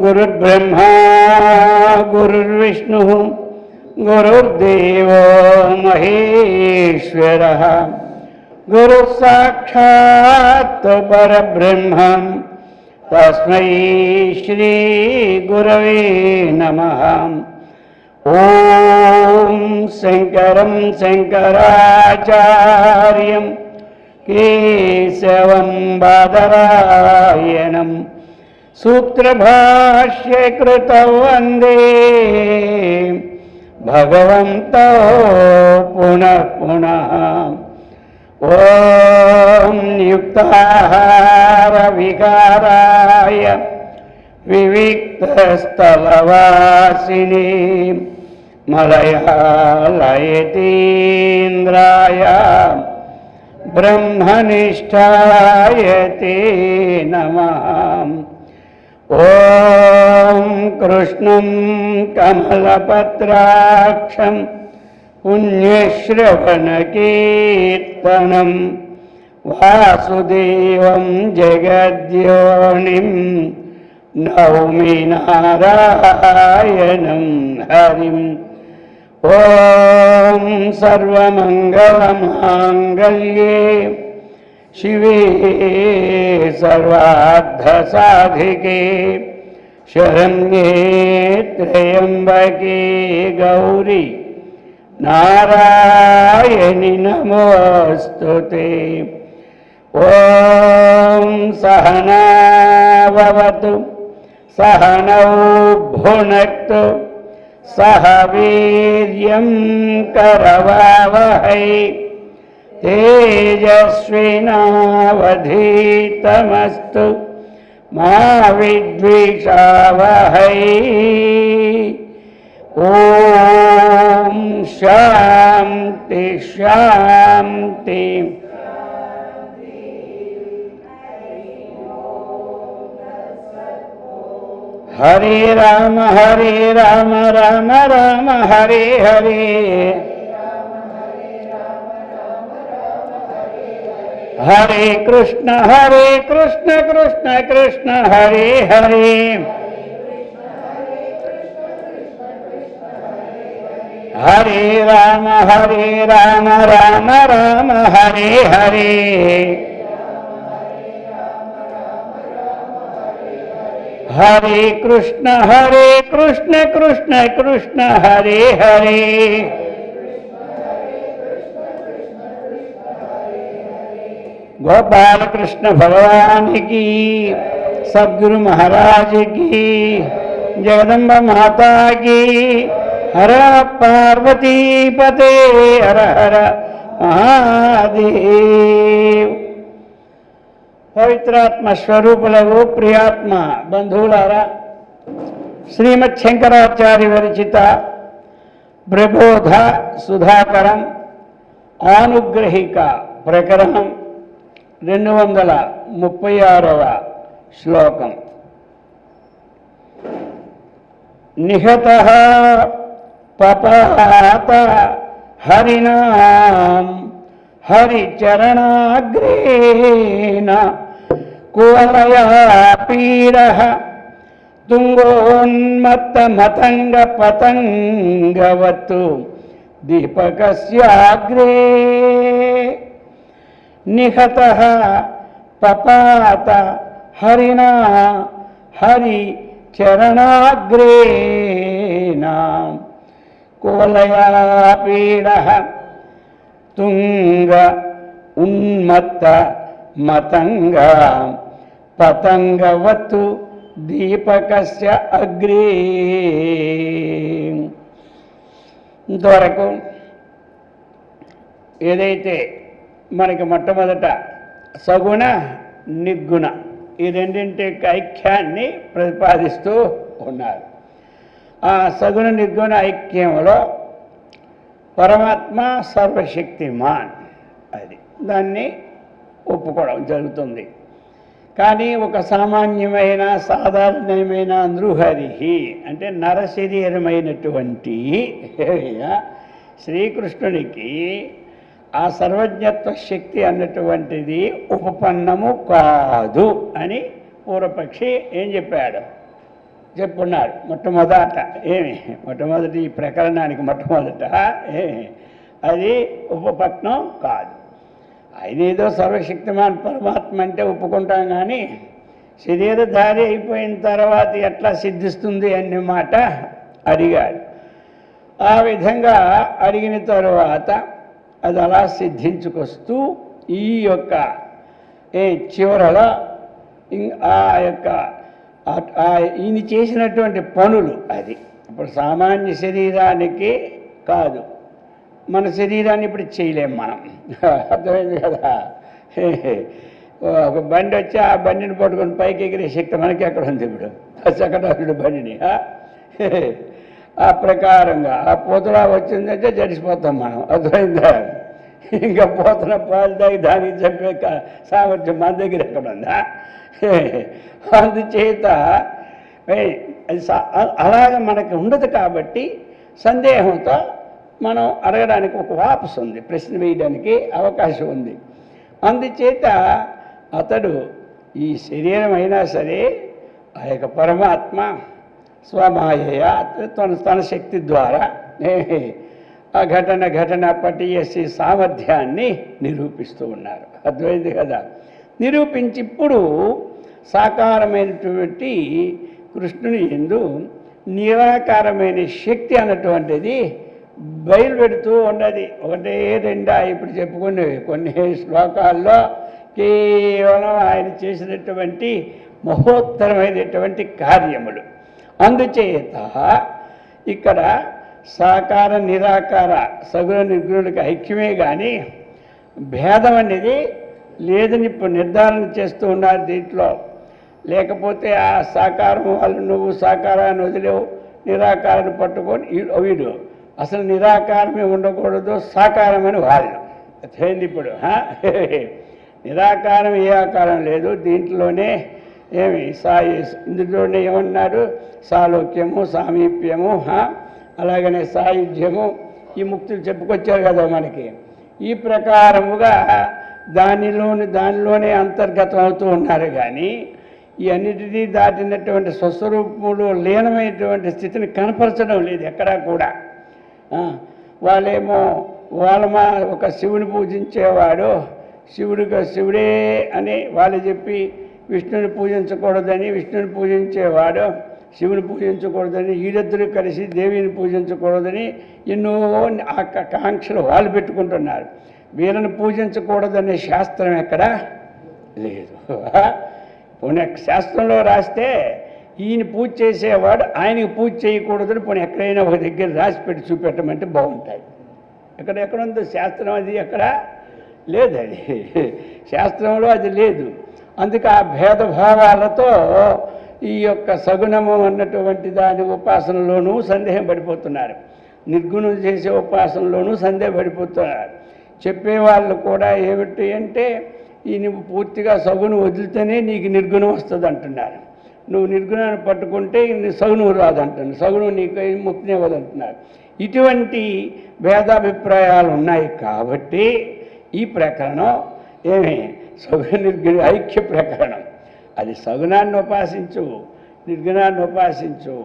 गुरुर्ब्रह्मा गुरुर्विष्णु गुरुर्देवो महेश्वरः गुरुः साक्षात् परब्रह्म तस्मै श्री गुरवे नमः। ओम शंकरं शंकराचार्यं केशवं बादरायणं सूत्रभाष्यकृतौ वन्दे भगवन्तौ पुनः पुनः। ॐ युक्ताहार विकाराय विविक्तस्थलवासिने मलयालयतीन्द्राय ब्रह्मनिष्ठाय ते नमः। ॐ कृष्णं कमलपत्राक्षं पुण्यश्रवणकीर्तनं वासुदेवं जगद्योनिं नौमि नारायणं हरिम्। ॐ सर्वमङ्गलमाङ्गल्ये शिवे सर्वार्थसाधिके शरण्ये त्र्यम्बके गौरी नारायणि नमोऽस्तुते। ॐ सहना भवतु सहनौ भुनक्तु सह वीर्यं करवावहै तेजस्विनावधीतमस्तु मा विद्विषावहै। ॐ शान्ति शान्ति। हरे राम राम राम हरे हरे हरे कृष्ण कृष्ण कृष्ण हरे हरे हरे राम राम राम हरे हरे हरे कृष्ण कृष्ण कृष्ण हरे हरे गोपाल कृष्ण भगवान की, सद्गुरु महाराज की, जगदम्बा माता की। हर पार्वती पते हर हर महादेव। పవిత్రాత్మ స్వరూపులకు ప్రియాత్మ బంధువులారా, శ్రీమద్ శంకరాచార్య విరచిత ప్రబోధ సుధాకరం ఆనుగ్రహిక ప్రకరణం 236వ శ్లోకం. నిహతః పపాత హరినాం హరిచరణాగ్రేణ కువలయా పీడః తుంగోన్మత్తమతంగ పతంగవత్తు దీపకస్యాగ్రే. నిహతః పపాత హరిణా హరిచరణాగ్రేణ కువలయా పీడః తుంగ ఉన్మత్త మతంగ పతంగవత్తు దీపకస్య అగ్రే. ఇంతవరకు ఏదైతే మనకి మొట్టమొదట సగుణ నిర్గుణ ఈ రెండింటి ఐక్యాన్ని ప్రతిపాదిస్తూ ఉన్నారు. ఆ సగుణ నిర్గుణ ఐక్యంలో పరమాత్మ సర్వశక్తిమాన్, అది దాన్ని ఒప్పుకోవడం జరుగుతుంది. కానీ ఒక సామాన్యమైన సాధారణమైన నృహరి అంటే నరశరీరమైనటువంటి శ్రీకృష్ణునికి ఆ సర్వజ్ఞత్వ శక్తి అన్నటువంటిది ఉపపన్నము కాదు అని పూర్వపక్షి ఏం చెప్పాడు, చెప్పున్నాడు. మొట్టమొదటి ఈ ప్రకరణానికి మొట్టమొదట అది ఉపపత్నం కాదు. ఆయన ఏదో సర్వశక్తిమాన్ పరమాత్మ అంటే ఒప్పుకుంటాం, కానీ శరీరధారి అయిపోయిన తర్వాత ఎట్లా సిద్ధిస్తుంది అనే మాట అడిగాడు. ఆ విధంగా అడిగిన తరువాత అది అలా సిద్ధించుకొస్తూ ఈ యొక్క చివరలో ఆ యొక్క ఈయన చేసినటువంటి పనులు అది ఇప్పుడు సామాన్య శరీరానికి కాదు, మన శరీరాన్ని ఇప్పుడు చేయలేం మనం. అర్థమైంది కదా. ఒక బండి వచ్చి ఆ బండిని పట్టుకొని పైకి ఎగిరే శక్తి మనకి ఎక్కడ ఉంది ఇప్పుడు, చకటాసుడు బండిని. ఆ ప్రకారంగా ఆ పూతలా వచ్చిందంటే జడిసిపోతాం మనం. అర్థమైందా. ఇంకా పూతన పాలు తాగి దానికి చెప్పే సామర్థ్యం మన దగ్గర ఎక్కడ ఉందా. అందుచేత అలాగ మనకు ఉండదు కాబట్టి సందేహంతో మనం అడగడానికి ఒక వాపసు ఉంది, ప్రశ్న వేయడానికి అవకాశం ఉంది. అందుచేత అతడు ఈ శరీరం అయినా సరే ఆ యొక్క పరమాత్మ స్వమాయ తన శక్తి ద్వారా ఆ ఘటన పటియసి సామర్థ్యాన్ని నిరూపిస్తూ ఉన్నారు. అర్థమైంది కదా. నిరూపించి ఇప్పుడు సాకారమైనటువంటి కృష్ణుని యందు నిరాకారమైన శక్తి అన్నటువంటిది బయలుపెడుతూ ఉన్నది. ఒకటే రెండా ఇప్పుడు చెప్పుకునేవి కొన్ని శ్లోకాల్లో కేవలం ఆయన చేసినటువంటి మహోత్తరమైనటువంటి కార్యములు. అందుచేత ఇక్కడ సాకార నిరాకార సగుణ నిర్గుణులకు ఐక్యమే కానీ భేదం అనేది లేదని ఇప్పుడు నిర్ధారణ చేస్తూ ఉన్నారు దీంట్లో. లేకపోతే ఆ సాకారం వాళ్ళు నువ్వు సాకారాన్ని వదిలేవు, నిరాకారాన్ని పట్టుకొని వీడు అసలు నిరాకారమే ఉండకూడదు సాకారం అని వాళ్ళు అర్థమైంది. ఇప్పుడు నిరాకారం ఏ ఆకారం లేదు, దీంట్లోనే ఇందులోనే ఏమన్నాడు, సాలోక్యము సామీప్యము అలాగనే సాయుధ్యము ఈ ముక్తులు చెప్పుకొచ్చారు కదా మనకి. ఈ ప్రకారముగా దానిలోనే అంతర్గతం అవుతూ ఉన్నారు. కానీ ఈ అన్నిటినీ దాటినటువంటి స్వస్వరూపములు లీనమైనటువంటి స్థితిని కనపరచడం లేదు ఎక్కడా కూడా. వాళ్ళేమో ఒక శివుని పూజించేవాడు శివుడే అని వాళ్ళు చెప్పి విష్ణుని పూజించేవాడు శివుని పూజించకూడదని, వీరిద్దరూ కలిసి దేవిని పూజించకూడదని ఎన్నో కాంక్షలు వాళ్ళు పెట్టుకుంటున్నారు. వీళ్ళని పూజించకూడదనే శాస్త్రం ఎక్కడా లేదు. పోనీ శాస్త్రంలో రాస్తే ఈయన పూజ చేసేవాడు ఆయనకి పూజ చేయకూడదని పోనీ ఎక్కడైనా ఒక దగ్గర రాసి పెట్టి చూపెట్టమంటే బాగుంటాయి. ఎక్కడుందో శాస్త్రం, అది ఎక్కడ లేదు, అది శాస్త్రంలో అది లేదు. అందుకే ఆ భేదభావాలతో ఈ యొక్క సగుణము అన్నటువంటి దాని ఉపాసనలోనూ సందేహం పడిపోతున్నారు, నిర్గుణం చేసే ఉపాసనలోనూ సందేహపడిపోతున్నారు. చెప్పేవాళ్ళు కూడా ఏమిటి అంటే నువ్వు పూర్తిగా సగును వదిలితేనే నీకు నిర్గుణం వస్తుంది అంటున్నారు. నువ్వు నిర్గుణాన్ని పట్టుకుంటే సగును రాదంటున్నారు, సగును నీకు ముక్తిని ఇవ్వదంటున్నారు. ఇటువంటి భేదాభిప్రాయాలు ఉన్నాయి కాబట్టి ఈ ప్రకరణం సగుణ నిర్గుణ ఐక్య ప్రకరణం. అది సగుణాన్ని ఉపాసించు, నిర్గుణాన్ని ఉపాసించు.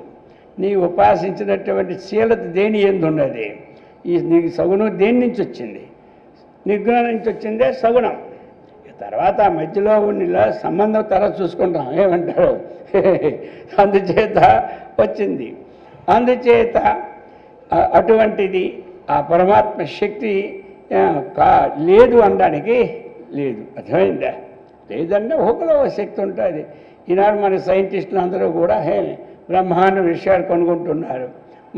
నీ ఉపాసించినటువంటి శీలత దేని ఎందు ఉన్నది? నీకు సగుణం దేని నుంచి వచ్చింది? నిర్గుణం నుంచి వచ్చిందే సగుణం. తర్వాత మధ్యలో ఉన్న సంబంధం తర్వాత చూసుకుంటాం ఏమంటారు. అందుచేత వచ్చింది. అందుచేత అటువంటిది ఆ పరమాత్మ శక్తి లేదు అనడానికి లేదు. అర్థమైందా? లేదంటే ఒకలో శక్తి ఉంటుంది. ఈనాడు మన సైంటిస్టులు అందరూ కూడా బ్రహ్మాండ విషయాలు కొనుక్కుంటున్నారు.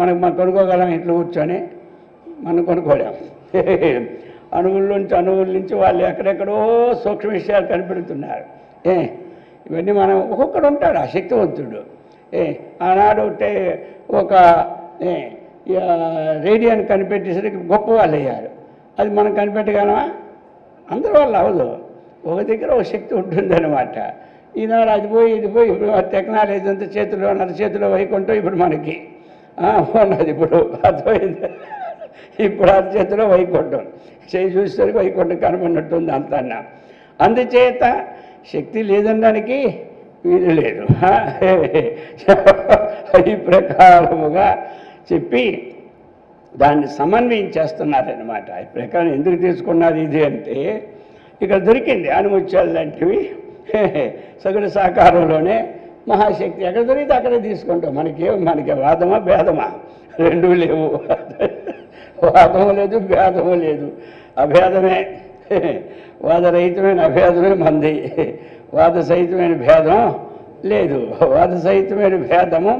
మనం కొనుక్కోగలం ఇంట్లో కూర్చొని? మనం కొనుక్కోలేము. అణువుల నుంచి వాళ్ళు ఎక్కడెక్కడో సూక్ష్మ విషయాలు కనిపెడుతున్నారు. ఇవన్నీ మనం ఒక్కొక్కడు ఉంటాడు ఆ శక్తివంతుడు. ఆనాడు ఒక రేడియోని కనిపెట్టేసరికి గొప్ప వాళ్ళు అయ్యారు. అది మనం కనిపెట్టగలమా? అందరి వాళ్ళు అవదు. ఒక దగ్గర ఒక శక్తి ఉంటుందన్నమాట. ఈనాడు అది పోయి ఇది పోయి ఇప్పుడు టెక్నాలజీ అంతా చేతిలో చేతిలో వైకుంఠం ఇప్పుడు మనకి ఉన్నది. ఇప్పుడు అర్థమైంది. ఇప్పుడు చేతిలో వైకుంఠం చేయి చూసేసరికి వైకుంఠం కనబడినట్టుంది అంతా. అందుచేత శక్తి లేదనడానికి వీలు లేదు. ఈ ప్రకారముగా చెప్పి దాన్ని సమన్వయం చేస్తున్నారన్నమాట. ఈ ప్రకారం ఎందుకు తీసుకున్నారు ఇది అంటే ఇక్కడ దొరికింది ఆనుముత్యాలు లాంటివి సగుణ సాకారంలోనే మహాశక్తి. ఎక్కడ దొరికితే అక్కడే తీసుకుంటాం. మనకి వాదమా భేదమా రెండూ లేవు. వాదము లేదు భేదము లేదు, అభేదమే. వాదరహితమైన అభేదమే మంది. వాద సహితమైన భేదం లేదు. వాద సహితమైన భేదము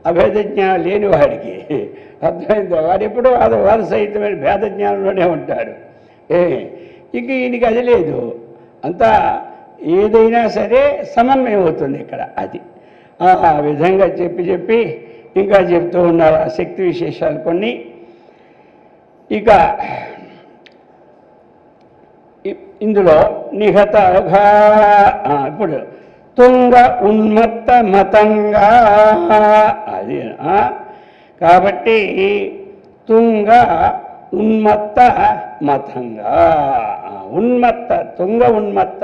అభేద జ్ఞానం లేని వాడికి అర్థమైంది. వాడు ఎప్పుడూ వాద సహితమైన భేద జ్ఞానంలోనే ఉంటాడు. ఇంక ఈయనకి అది లేదు. అంతా ఏదైనా సరే సమన్వయం అవుతుంది ఇక్కడ. అది ఆ విధంగా చెప్పి ఇంకా చెప్తూ ఉన్నారు ఆ శక్తి విశేషాలు కొన్ని. ఇక ఇందులో నిహతగా ఇప్పుడు తుంగ ఉన్మత్త మతంగా అది. కాబట్టి తుంగ ఉన్మత్త మతంగా. ఉన్మత్త తుంగ ఉన్మత్త.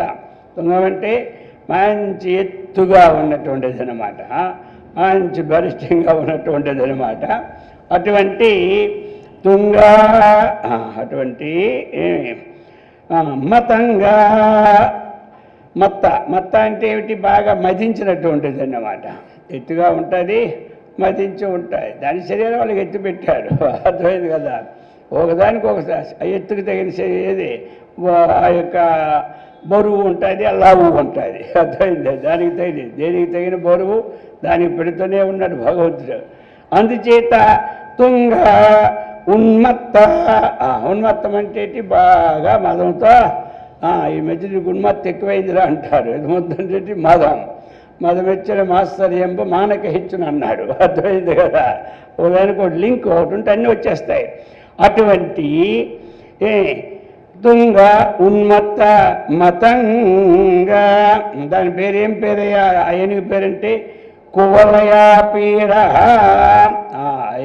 తుంగం అంటే మంచి ఎత్తుగా ఉన్నటువంటిది అన్నమాట, మంచి బలిష్టంగా ఉన్నటువంటిది అన్నమాట. అటువంటి తుంగ అటువంటి మతంగా. మత్త అంటే ఏమిటి? బాగా మదించినటువంటిది అన్నమాట. ఎత్తుగా ఉంటుంది, మదించి ఉంటాయి. దాని శరీరం వాళ్ళకి ఎత్తు పెట్టారు. అర్థమైంది కదా. ఒకదానికి ఒకసారి ఎత్తుకు తగిన ఏది ఆ యొక్క బరువు ఉంటుంది, లావు ఉంటుంది. అర్థమైంది. దానికి తగిన దేనికి తగిన బరువు దానికి పెడుతూనే ఉన్నాడు భగవంతుడు. అందుచేత తుంగ ఉన్మత్త. ఉన్మత్తం అంటే బాగా మదంతో ఈ మధ్య నీకు ఉన్మత్త ఎక్కువైందిరా అంటారు. ఇది మొత్తం మదం ఇచ్చిన మాత్సర్యంబు మానక హెచ్చును అన్నాడు. అర్థమైంది కదా. ఒకదానికి ఒక లింక్ ఒకటి ఉంటే అన్నీ వచ్చేస్తాయి. అటువంటి తుంగ ఉన్మత్త మతంగా. దాని పేరు ఏం పేరయ్యా? ఏనుగు పేరంటే కువలయా పీడ.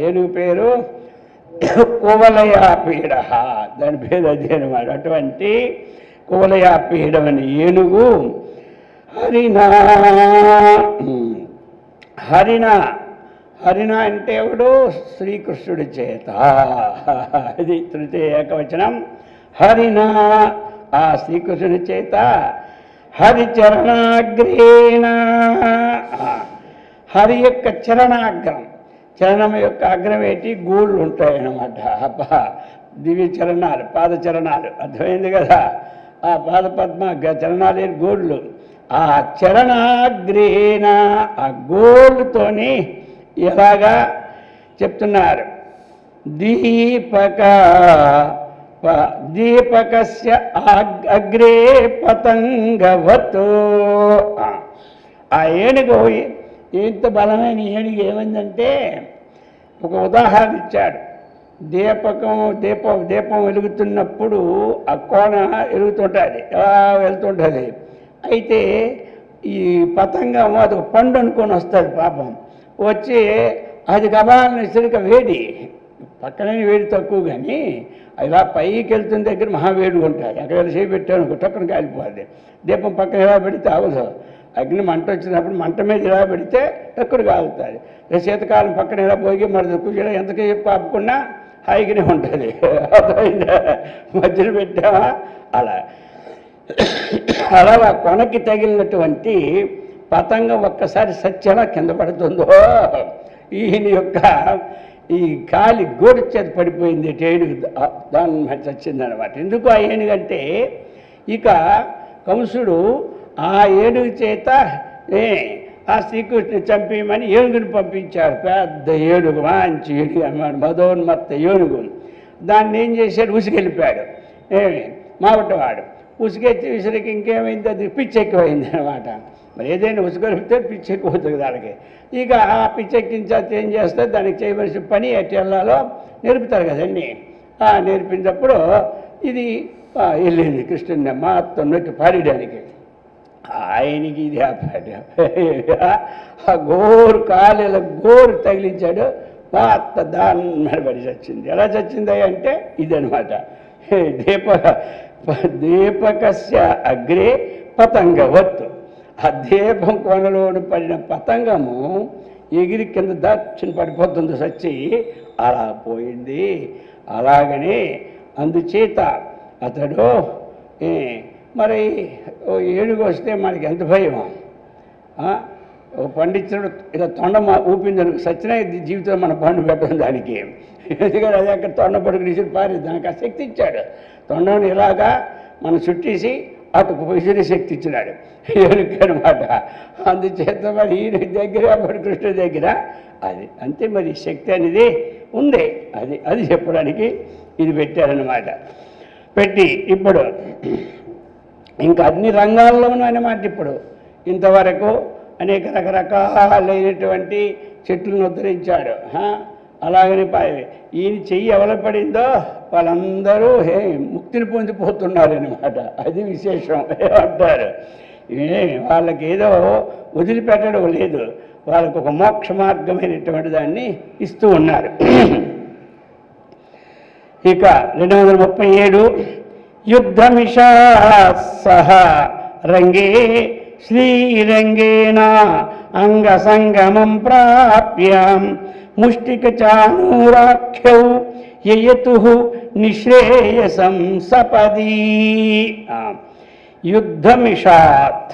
ఏనుగు పేరు కువలయా పీడ. దాని పేరు అదే అనమాట. అటువంటి కువలయా పీడం అని ఏనుగు. హరిణ అంటే ఎవడు? శ్రీకృష్ణుడి చేత. అది తృతీయ ఏకవచనం. హరిణ ఆ శ్రీకృష్ణుడి చేత. హరిచరణాగ్రేణ. హరి యొక్క చరణాగ్రం. చరణం యొక్క అగ్రం ఏంటి? గోళ్ళు ఉంటాయన్నమాట. దివ్య చరణాలు, పాదచరణాలు. అర్థమైంది కదా. ఆ పాదపద్మ చరణాలు గోళ్ళు. ఆ చరణాగ్రేణ ఆ గోళ్ళతోని ఎలాగా చెప్తున్నారు? దీపకస్య అగ్రే పతంగవత్. ఆ ఏనుగు ఎంత బలమైన ఏనుగు ఏమైందంటే ఒక ఉదాహరణ ఇచ్చాడు. దీపం వెలుగుతున్నప్పుడు ఆ కోణ వెలుగుతుంటుంది, ఎలా వెళ్తుంటుంది. అయితే ఈ పతంగం అది ఒక పండు అనుకొని వస్తుంది పాపం. వచ్చి అది గబాలని సరిగ్గా వేడి, పక్కనే వేడి తక్కువ, కానీ ఇలా పైకి వెళ్తున్న దగ్గర మహావేడిగా ఉంటుంది. అక్కడ చేపెట్టాను టక్కున కాలిపోతుంది. దీపం పక్కన ఇలా పెడితే అవదు. అగ్ని మంట వచ్చినప్పుడు మంట మీద ఇలా పెడితే టక్కుడు కాలుతుంది. శీతకాలం పక్కన ఇలా పోయి మరి కూర్చో ఎంతకీ ఆపుకున్నా హాయిగానే ఉంటుంది. మధ్యన పెట్టావా అలా కొనకి తగిలినటువంటి పతంగం ఒక్కసారి సత్యలా కింద పడుతుందో ఈయన యొక్క ఈ గాలి గోడు చేత పడిపోయింది. ఏనుగు దాని చచ్చిందనమాట. ఎందుకు ఆ ఏనుగంటే ఇక కంసుడు ఆ ఏనుగు చేత ఆ శ్రీకృష్ణుని చంపేయమని ఏనుగుని పంపించారు. పెద్ద ఏనుగు, మంచి ఏనుగు అన్నమాట, మదోన్మత్త ఏనుగు. దాన్ని ఏం చేశాడు? ఉసిగెళ్ళిపోయాడు మావటవాడు. ఉసుకెత్తి విసిరికి ఇంకేమైంది, అది పిచ్చి ఎక్కువైంది అనమాట. మరి ఏదైనా ఉసుకొరిపితే పిచ్చి ఎక్కువవుతుంది దానికి. ఇక ఆ పిచ్చి ఎక్కించాక ఏం చేస్తే దానికి చేయవలసిన పని ఎట్టి వెళ్ళాలో నేర్పుతారు కదండి. నేర్పినప్పుడు ఇది వెళ్ళింది కృష్ణుని మొత్తం నొక్కి పాడడానికి. ఆయనకి ఇది ఆ పాట ఆ గోరు కాలు గోరు తగిలించాడు, మొత్తం దాని పడి చచ్చింది. ఎలా చచ్చింది అంటే ఇదనమాట. దీపకస్య అగ్రే పతంగవత్తు. ఆ దీపం కొనలోని పడిన పతంగము ఎగిరి కింద దక్షిణ పడిపోతుంది సచ్చి, అలా పోయింది. అలాగనే అందుచేత అతడు మరి ఏనుగు వస్తే మనకి ఎంత భయం. పండించడు ఇలా తొండ ఊపిందనుకు సచ్చినా జీవితంలో మన పండు పెట్టడం దానికి. ఎందుకంటే అది అక్కడ తొండ పడుకు విసిరి పారి దానికి ఆ శక్తి ఇచ్చాడు. తొండను ఇలాగా మనం చుట్టేసి అటు విసిరి శక్తి ఇచ్చినాడు ఏనుగు అనమాట. అందుచేత మరి ఈయన దగ్గర అప్పుడు కృష్ణుడి దగ్గర అది అంతే మరి శక్తి అనేది ఉంది. అది చెప్పడానికి ఇది పెట్టారన్నమాట. పెట్టి ఇప్పుడు ఇంకా అన్ని రంగాల్లోనూ అన్నమాట. ఇప్పుడు ఇంతవరకు అనేక రకరకాలైనటువంటి చెట్లను ఉద్ధరించాడు. అలాగని ఈయన చెయ్యి ఎవరు పడిందో వాళ్ళందరూ ముక్తిని పొందిపోతున్నారనమాట. అది విశేషం అంటారు. వాళ్ళకి ఏదో వదిలిపెట్టడం లేదు, వాళ్ళకు ఒక మోక్ష మార్గమైనటువంటి దాన్ని ఇస్తూ ఉన్నారు. ఇక 237 యుద్ధమిషా సహ రంగే శ్రీరంగేణ అంగసంగమం ప్రాప్య ముష్టికచానూరాఖ్యౌ యయతు నిశ్రేయసం సపదీ. యుద్ధమిషాత్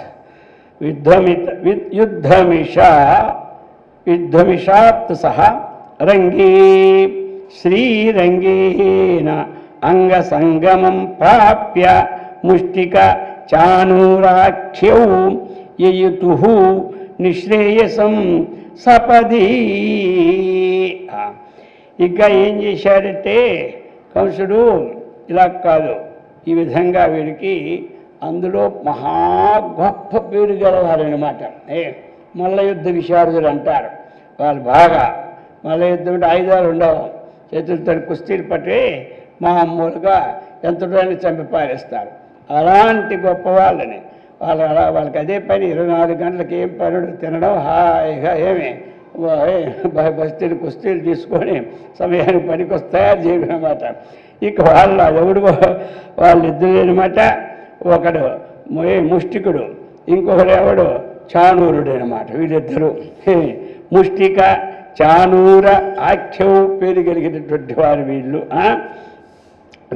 యుద్ధమిషాత్ సహ రంగే శ్రీరంగేణ అంగసంగమం ప్రాప్య ముష్టిక చానూరాఖ్యౌ యయతు నిశ్రేయసం సపదీ. ఇక ఏం చేశాడంటే కంసుడు ఇలా కాదు, ఈ విధంగా వీడికి అందులో మహా గొప్ప పేరు గలవారనమాట. మల్ల యుద్ధ విశారదులు అంటారు. వాళ్ళు బాగా మల్ల యుద్ధం అంటే ఆయుధాలు ఉండవు, చేతులతో కుస్తీలు పట్టి మామూలుగా ఎంతటోని చంపి పారేస్తారు. అలాంటి గొప్ప వాళ్ళని వాళ్ళకి అదే పని. 24 గంటలకు ఏం పనుడు తినడం, హాయిగా బస్తీలు కుస్తీలు తీసుకొని సమయానికి పనికి తయారు చేయడం అనమాట. ఇక ఎవడు వాళ్ళిద్దరు అనమాట. ఒకడు ముష్టికుడు, ఇంకొకడు ఎవడు చానూరుడు అనమాట. వీళ్ళిద్దరూ ముష్టిక చానూర ఆఖ్యవు పేరు కలిగినటువంటి వారు వీళ్ళు.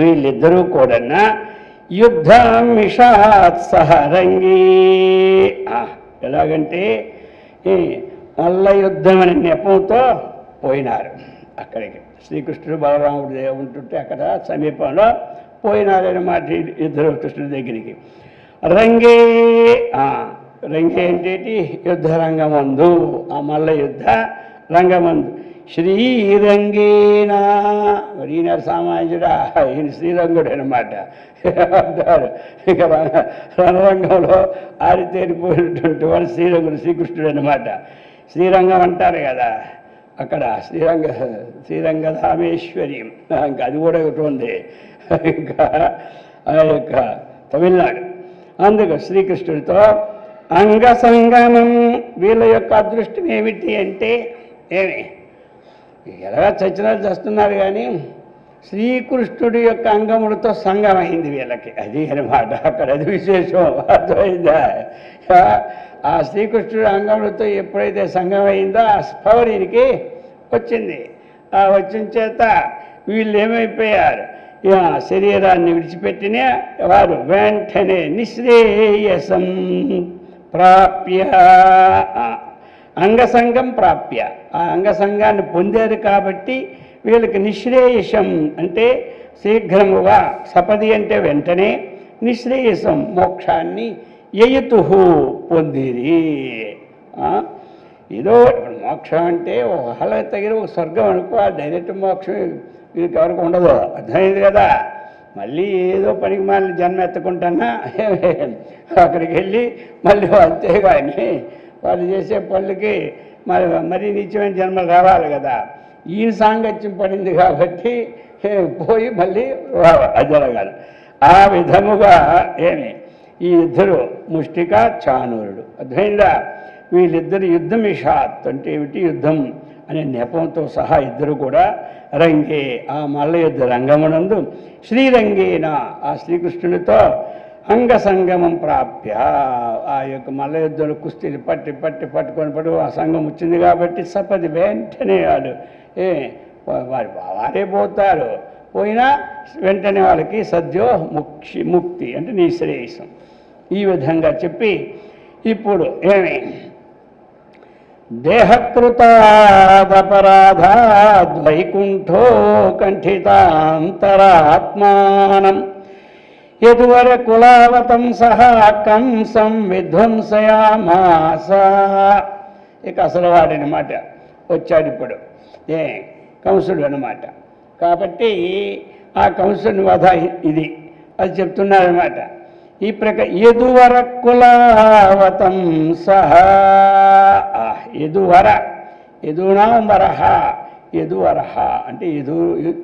వీళ్ళిద్దరూ కూడా యుద్ధమిషాత్ సహ రంగే. ఎలాగంటే మల్ల యుద్ధం అనే నెపంతో పోయినారు అక్కడికి. శ్రీకృష్ణుడు బలరాముడు ఉంటుంటే అక్కడ సమీపంలో పోయినారన్నమాట ఇద్దరు కృష్ణుడి దగ్గరికి. రంగే రంగే అంటే యుద్ధ రంగమందు, ఆ మల్ల యుద్ధ రంగమందు శ్రీరంగేనా. మరి ఈనాడు సామాన్యుడా, ఈయన శ్రీరంగుడు అనమాట అంటారు. ఇక రణరంగంలో ఆరితేరిపోయినటువంటి వాడు శ్రీరంగుడు, శ్రీకృష్ణుడు అనమాట. శ్రీరంగం అంటారు కదా అక్కడ, శ్రీరంగధామేశ్వరి, ఇంకా అది కూడా ఒకటి ఉంది ఇంకా ఆ యొక్క తమిళనాడు. అందుకు శ్రీకృష్ణుడితో అంగసంగమం. వీళ్ళ యొక్క అదృష్టం ఏమిటి అంటే ఎలా చచ్చినారు చేస్తున్నారు కానీ శ్రీకృష్ణుడి యొక్క అంగములతో సంగమైంది వీళ్ళకి. అది అనమాట అక్కడ, అది విశేషం. అర్థమైందా? ఆ శ్రీకృష్ణుడి అంగములతో ఎప్పుడైతే సంగమైందో ఆ స్పవరీనికి వచ్చింది. ఆ వచ్చిన చేత వీళ్ళు ఏమైపోయారు, శరీరాన్ని విడిచిపెట్టిన వారు వెంటనే నిశ్రేయసం ప్రాప్య, అంగసంగం ప్రాప్య, ఆ అంగసంగాన్ని పొందారు కాబట్టి వీళ్ళకి నిశ్రేయసం అంటే శీఘ్రముగా, సపది అంటే వెంటనే, నిశ్రేయసం మోక్షాన్ని యయతు పొందిరి. ఏదో మోక్షం అంటే వాళ్ళకి తగిన ఒక స్వర్గం అనుకో, ఆ డైరెక్ట్ మోక్షం వీళ్ళకి ఎవరికి ఉండదు. అర్థమైంది కదా. మళ్ళీ ఏదో పనికి మళ్ళీ జన్మ ఎత్తుకుంటానా అక్కడికి వెళ్ళి మళ్ళీ అంతేగాని వాళ్ళు చేసే పనులకి మరీ నిత్యమైన జన్మలు రావాలి కదా. ఈయన సాంగత్యం పడింది కాబట్టి పోయి మళ్ళీ జరగాలి. ఆ విధముగా ఈ ఇద్దరు ముష్టిక చాణూరుడు అర్థమైందా? వీళ్ళిద్దరు యుద్ధమిషాత్ అంటే ఏమిటి, యుద్ధం అనే నెపంతో సహా ఇద్దరు కూడా రంగే ఆ మల్ల యుద్ధ రంగమునందు శ్రీరంగేన ఆ శ్రీకృష్ణునితో అంగసంగమం ప్రాప్య ఆ యొక్క మల్ల యుద్ధంలో కుస్తీలు పట్టుకొని ఆ సంఘం వచ్చింది కాబట్టి సపది వెంటనే వాడు వారే పోతారు. పోయినా వెంటనే వాళ్ళకి సద్యో ముక్తి అంటే నీ శ్రేయసం. ఈ విధంగా చెప్పి ఇప్పుడు దేహకృతాదపరాధాద్వైకుంఠో కంఠితాంతరాత్మానం యదువర కులావతం సహా కంసం విధ్వంసయామాస. ఇక అసలు వాడనమాట వచ్చాడు ఇప్పుడు కంసుడు అనమాట. కాబట్టి ఆ కంసుని వధ ఇది అది చెప్తున్నారన్నమాట. ఈ యదువర కులావతం సహా యదువర యదునాం వరహ యదువరహ అంటే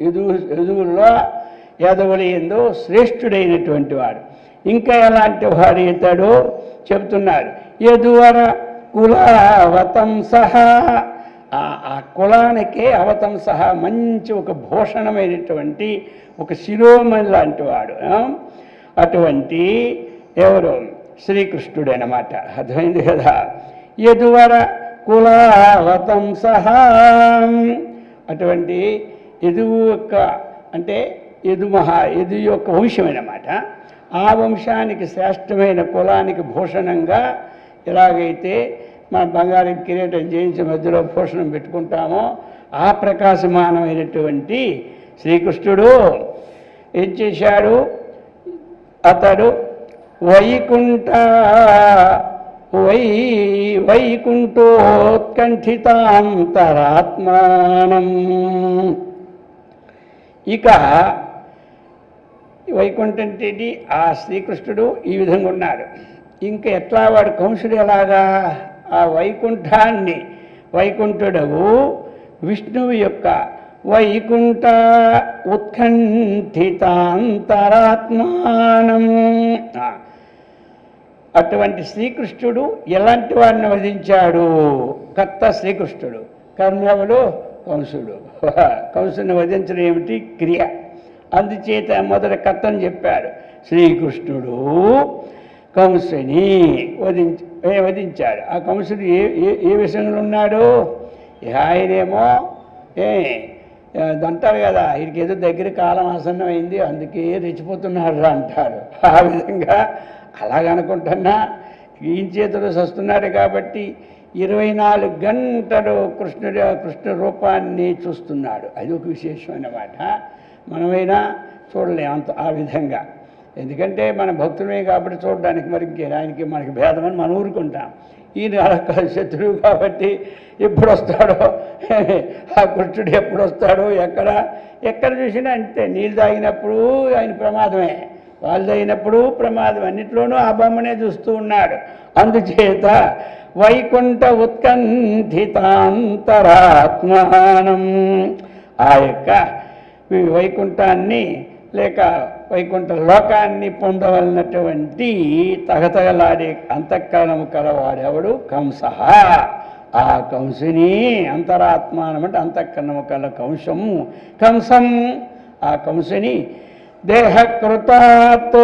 యదువుల్లో యాదవులు ఎందు శ్రేష్ఠుడైనటువంటి వాడు. ఇంకా ఎలాంటి వాడు ఇతడు చెప్తున్నారు. యదువర కులావతం సహా ఆ కులానికే అవతం సహా మంచి ఒక భూషణమైనటువంటి ఒక శిరోమణి లాంటి వాడు. అటువంటి ఎవరు శ్రీకృష్ణుడు అన్నమాట. అర్థమైంది కదా. యదువర కులావతం సహా అటువంటి యదువు యొక్క అంటే యదు యొక్క వంశమన్నమాట. ఆ వంశానికి శ్రేష్టమైన కులానికి భూషణంగా ఎలాగైతే మన బంగారం కిరీటం చేయించి మధ్యలో భూషణం పెట్టుకుంటామో ఆ ప్రకాశమానమైనటువంటి శ్రీకృష్ణుడు ఏం చేశాడు, అతడు వైకుంఠోత్కంఠితాంతరాత్మానం. ఇక వైకుంఠం అంటే ఆ శ్రీకృష్ణుడు ఈ విధంగా ఉన్నాడు. ఇంకా ఎట్లా వాడు కంసుడు ఎలాగా ఆ వైకుంఠాన్ని వైకుంఠుడవు విష్ణువు యొక్క వైకుంఠ ఉత్కంఠితాంతరాత్మానం. అటువంటి శ్రీకృష్ణుడు ఎలాంటి వారిని వధించాడు? కర్త శ్రీకృష్ణుడు, కర్మవులు కంసుడు. కంసుని వధించడం ఏమిటి? క్రియ. అందుచేత మొదట కర్తని చెప్పాడు. శ్రీకృష్ణుడు కంసుని వధించాడు. ఆ కంసుడు ఏ విషయంలో ఉన్నాడు? ఆయనేమో అంటారు కదా, వీరికి ఏదో దగ్గర కాలం ఆసన్నమైంది అందుకే రెచ్చిపోతున్నాడు అంటారు. ఆ విధంగా అలాగనుకుంటున్నా ఈయన చేతులు వస్తున్నాడు కాబట్టి 24 గంటలు కృష్ణ రూపాన్ని చూస్తున్నాడు. అది ఒక విశేషమైన మాట. మనమైనా చూడలేం అంత ఆ విధంగా. ఎందుకంటే మన భక్తులమే కాబట్టి చూడడానికి మరి ఆయనకి మనకి భేదమని మనం ఊరుకుంటాం. ఈయన శత్రువు కాబట్టి ఎప్పుడు వస్తాడో ఆ కృష్ణుడు ఎప్పుడు వస్తాడో ఎక్కడ చూసినా అంతే. నీళ్ళు తాగినప్పుడు ఆయన ప్రమాదమే, వాళ్ళు తాగినప్పుడు ప్రమాదం, అన్నిట్లోనూ ఆ బొమ్మనే చూస్తూ ఉన్నాడు. అందుచేత వైకుంఠ ఉత్కంఠితాంతరాత్మానం ఆ యొక్క వైకుంఠాన్ని లేక వైకుంఠ లోకాన్ని పొందవలనటువంటి తగతగలాడే అంతఃకరణము కలవాడెవడు? కంస. ఆ కంసుని అంతరాత్మానం అంటే అంతఃకరణము కల కంసం ఆ కంసుని దేహకృతాత్.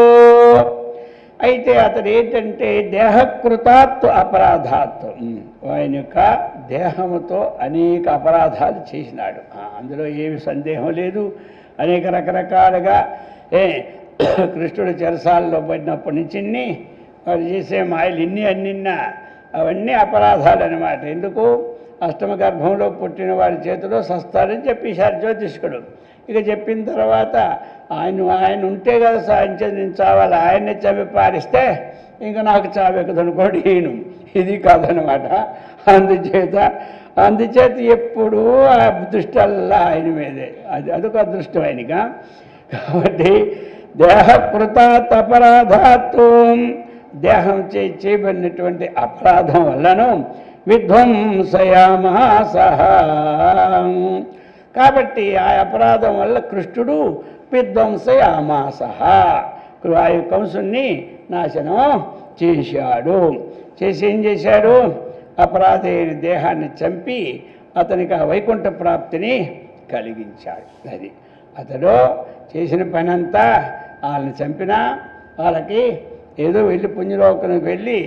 అయితే అతడు ఏంటంటే దేహకృతాత్ అపరాధాత్, ఆయన యొక్క దేహముతో అనేక అపరాధాలు చేసినాడు. అందులో ఏమి సందేహం లేదు. అనేక రకరకాలుగా కృష్ణుడు చెరసాలలో పడినప్పటి నుంచి వాడు చేసే మాయలు అన్నిన్నా అవన్నీ అపరాధాలు అన్నమాట. ఎందుకు? అష్టమ గర్భంలో పుట్టిన వాడి చేతిలో సస్తాడని చెప్పేశారు జ్యోతిష్కుడు. ఇక చెప్పిన తర్వాత ఆయన ఉంటే కదా సాధించేది, నేను చావాలి, ఆయన్ని చవి పారిస్తే ఇంకా నాకు చావెక్కదనుకోండి ఈయన. ఇది కాదనమాట. అందుచేత ఎప్పుడూ ఆ దృష్టల్లా ఆయన మీదే. అదొక అదృష్టం ఆయనగా. కాబట్టి దేహకృతాత్ అపరాధాత్తు దేహం చేయబడినటువంటి అపరాధం వల్లను విధ్వంసయామాస. కాబట్టి ఆ అపరాధం వల్ల కృష్ణుడు విధ్వంసయామాస ఆ కంసుని నాశనం చేశాడు. చేసి ఏం చేశాడు? అపరాధి అయిన దేహాన్ని చంపి అతనికి ఆ వైకుంఠ ప్రాప్తిని కలిగించాడు. అది అతడు చేసిన పని అంతా వాళ్ళని చంపినా వాళ్ళకి ఏదో వెళ్ళి పుణ్యలోకానికి వెళ్ళి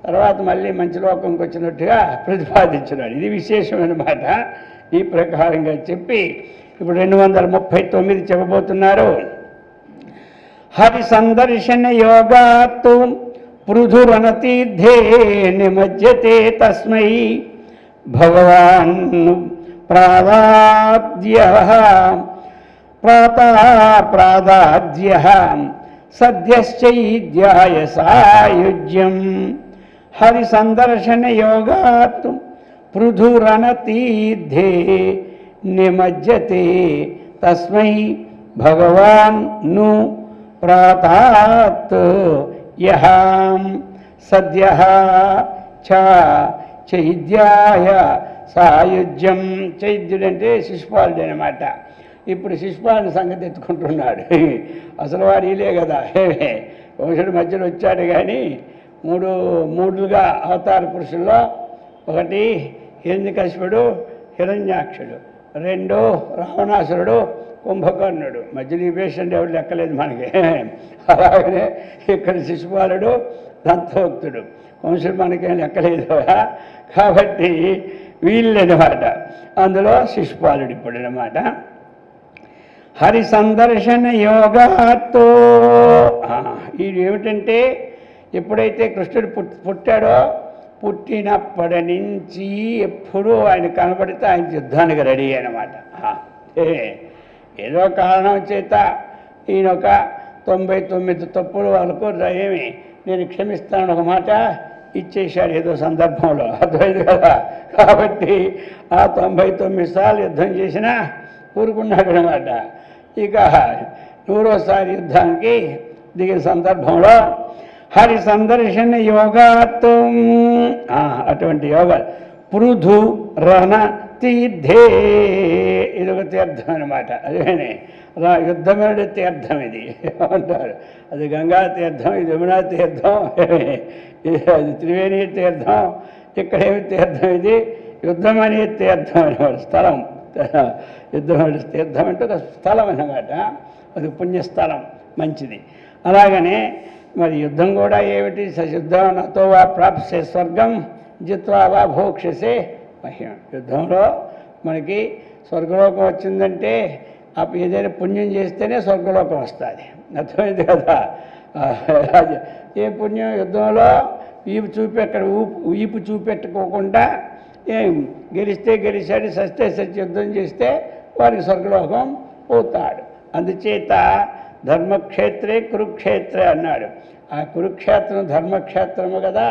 తర్వాత మళ్ళీ మంచి లోకంకి వచ్చినట్టుగా ప్రతిపాదించినాడు. ఇది విశేషమైన మాట. ఈ ప్రకారంగా చెప్పి ఇప్పుడు 239 చెప్పబోతున్నారు. హరి సందర్శన యోగాత్తు పృథురనతీర్థే నిమజ్జతే తస్మై భగవాన్ ప్రాదాద్య సద్యశ్చైద్యాయ సాయుజ్యం. హరి సందర్శన యోగాత్ పృథురనతీర్థే నిమజ్జతే తస్మై భగవాన్ ను ప్రాతాత్ యః సద్యః చ చైద్యాయ సాయుజ్యం. చైద్యుడంటే శిశుపాలుడు అన్నమాట. ఇప్పుడు శిశుపాలుని సంగతి ఎత్తుకుంటున్నాడు. అసలు వాడు ఇలే కదా, వంశుడు మధ్యలో వచ్చాడు. కానీ మూడులుగా అవతార పురుషుల్లో ఒకటి హిరణ్యకశిపుడు, హిరణ్యాక్షుడు, 2 రావణాసురుడు, కుంభకర్ణుడు. మధ్యలో ఈ పేషెంట్ ఎవరు లెక్కలేదు మనకి. అలాగనే ఇక్కడ శిశుపాలుడు, దంతోక్తుడు. వంశుడు మనకేం లెక్కలేదు కాబట్టి వీళ్ళనమాట. అందులో శిశుపాలుడు ఇప్పుడు అనమాట. హరి సందర్శన యోగాతో ఇది ఏమిటంటే ఎప్పుడైతే కృష్ణుడు పుట్టాడో పుట్టినప్పటి నుంచి ఎప్పుడూ ఆయన కనబడితే ఆయన యుద్ధానికి రెడీ అనమాట. ఏదో కారణం చేత ఈయన ఒక 99 తప్పులు వాళ్ళకు ఏమి నేను క్షమిస్తాను ఒక మాట ఇచ్చేశాడు ఏదో సందర్భంలో. అర్థమైంది కదా. కాబట్టి ఆ 99 సార్లు యుద్ధం చేసినా ఊరుకున్నాడు అనమాట. ఇక 100వ యుద్ధానికి దిగిన సందర్భంలో హరి సందర్శన యోగాత్ అటువంటి యోగా పృథు రణ తీర్థే ఇదొక తీర్థం అనమాట. అదేనే యుద్ధమైన తీర్థం ఇది అంటారు. అది గంగా తీర్థం, ఇది యమునా తీర్థం, అది త్రివేణి తీర్థం, ఇక్కడేమి తీర్థం ఇది యుద్ధం అనే తీర్థం అనేవాడు. స్థలం యుద్ధం తీర్థం అంటే ఒక స్థలం అన్నమాట. అది పుణ్యస్థలం, మంచిది. అలాగనే మరి యుద్ధం కూడా ఏమిటి? యుద్ధం నతో వా ప్రాప్సే స్వర్గం జిత్వా వా భోక్షసే మహ్యం. యుద్ధంలో మనకి స్వర్గలోకం వచ్చిందంటే ఏదైనా పుణ్యం చేస్తేనే స్వర్గలోకం వస్తుంది. అర్థమైంది కదా. ఏ పుణ్యం? యుద్ధంలో ఈపు చూపెట్టుకోకుండా ఏం గెలిస్తే గెలిచాడు, సస్తే సచ్చి యుద్ధం చేస్తే వారికి స్వర్గలోకం పోతాడు. అందుచేత ధర్మక్షేత్రే కురుక్షేత్రే అన్నాడు. ఆ కురుక్షేత్రం ధర్మక్షేత్రము కదా.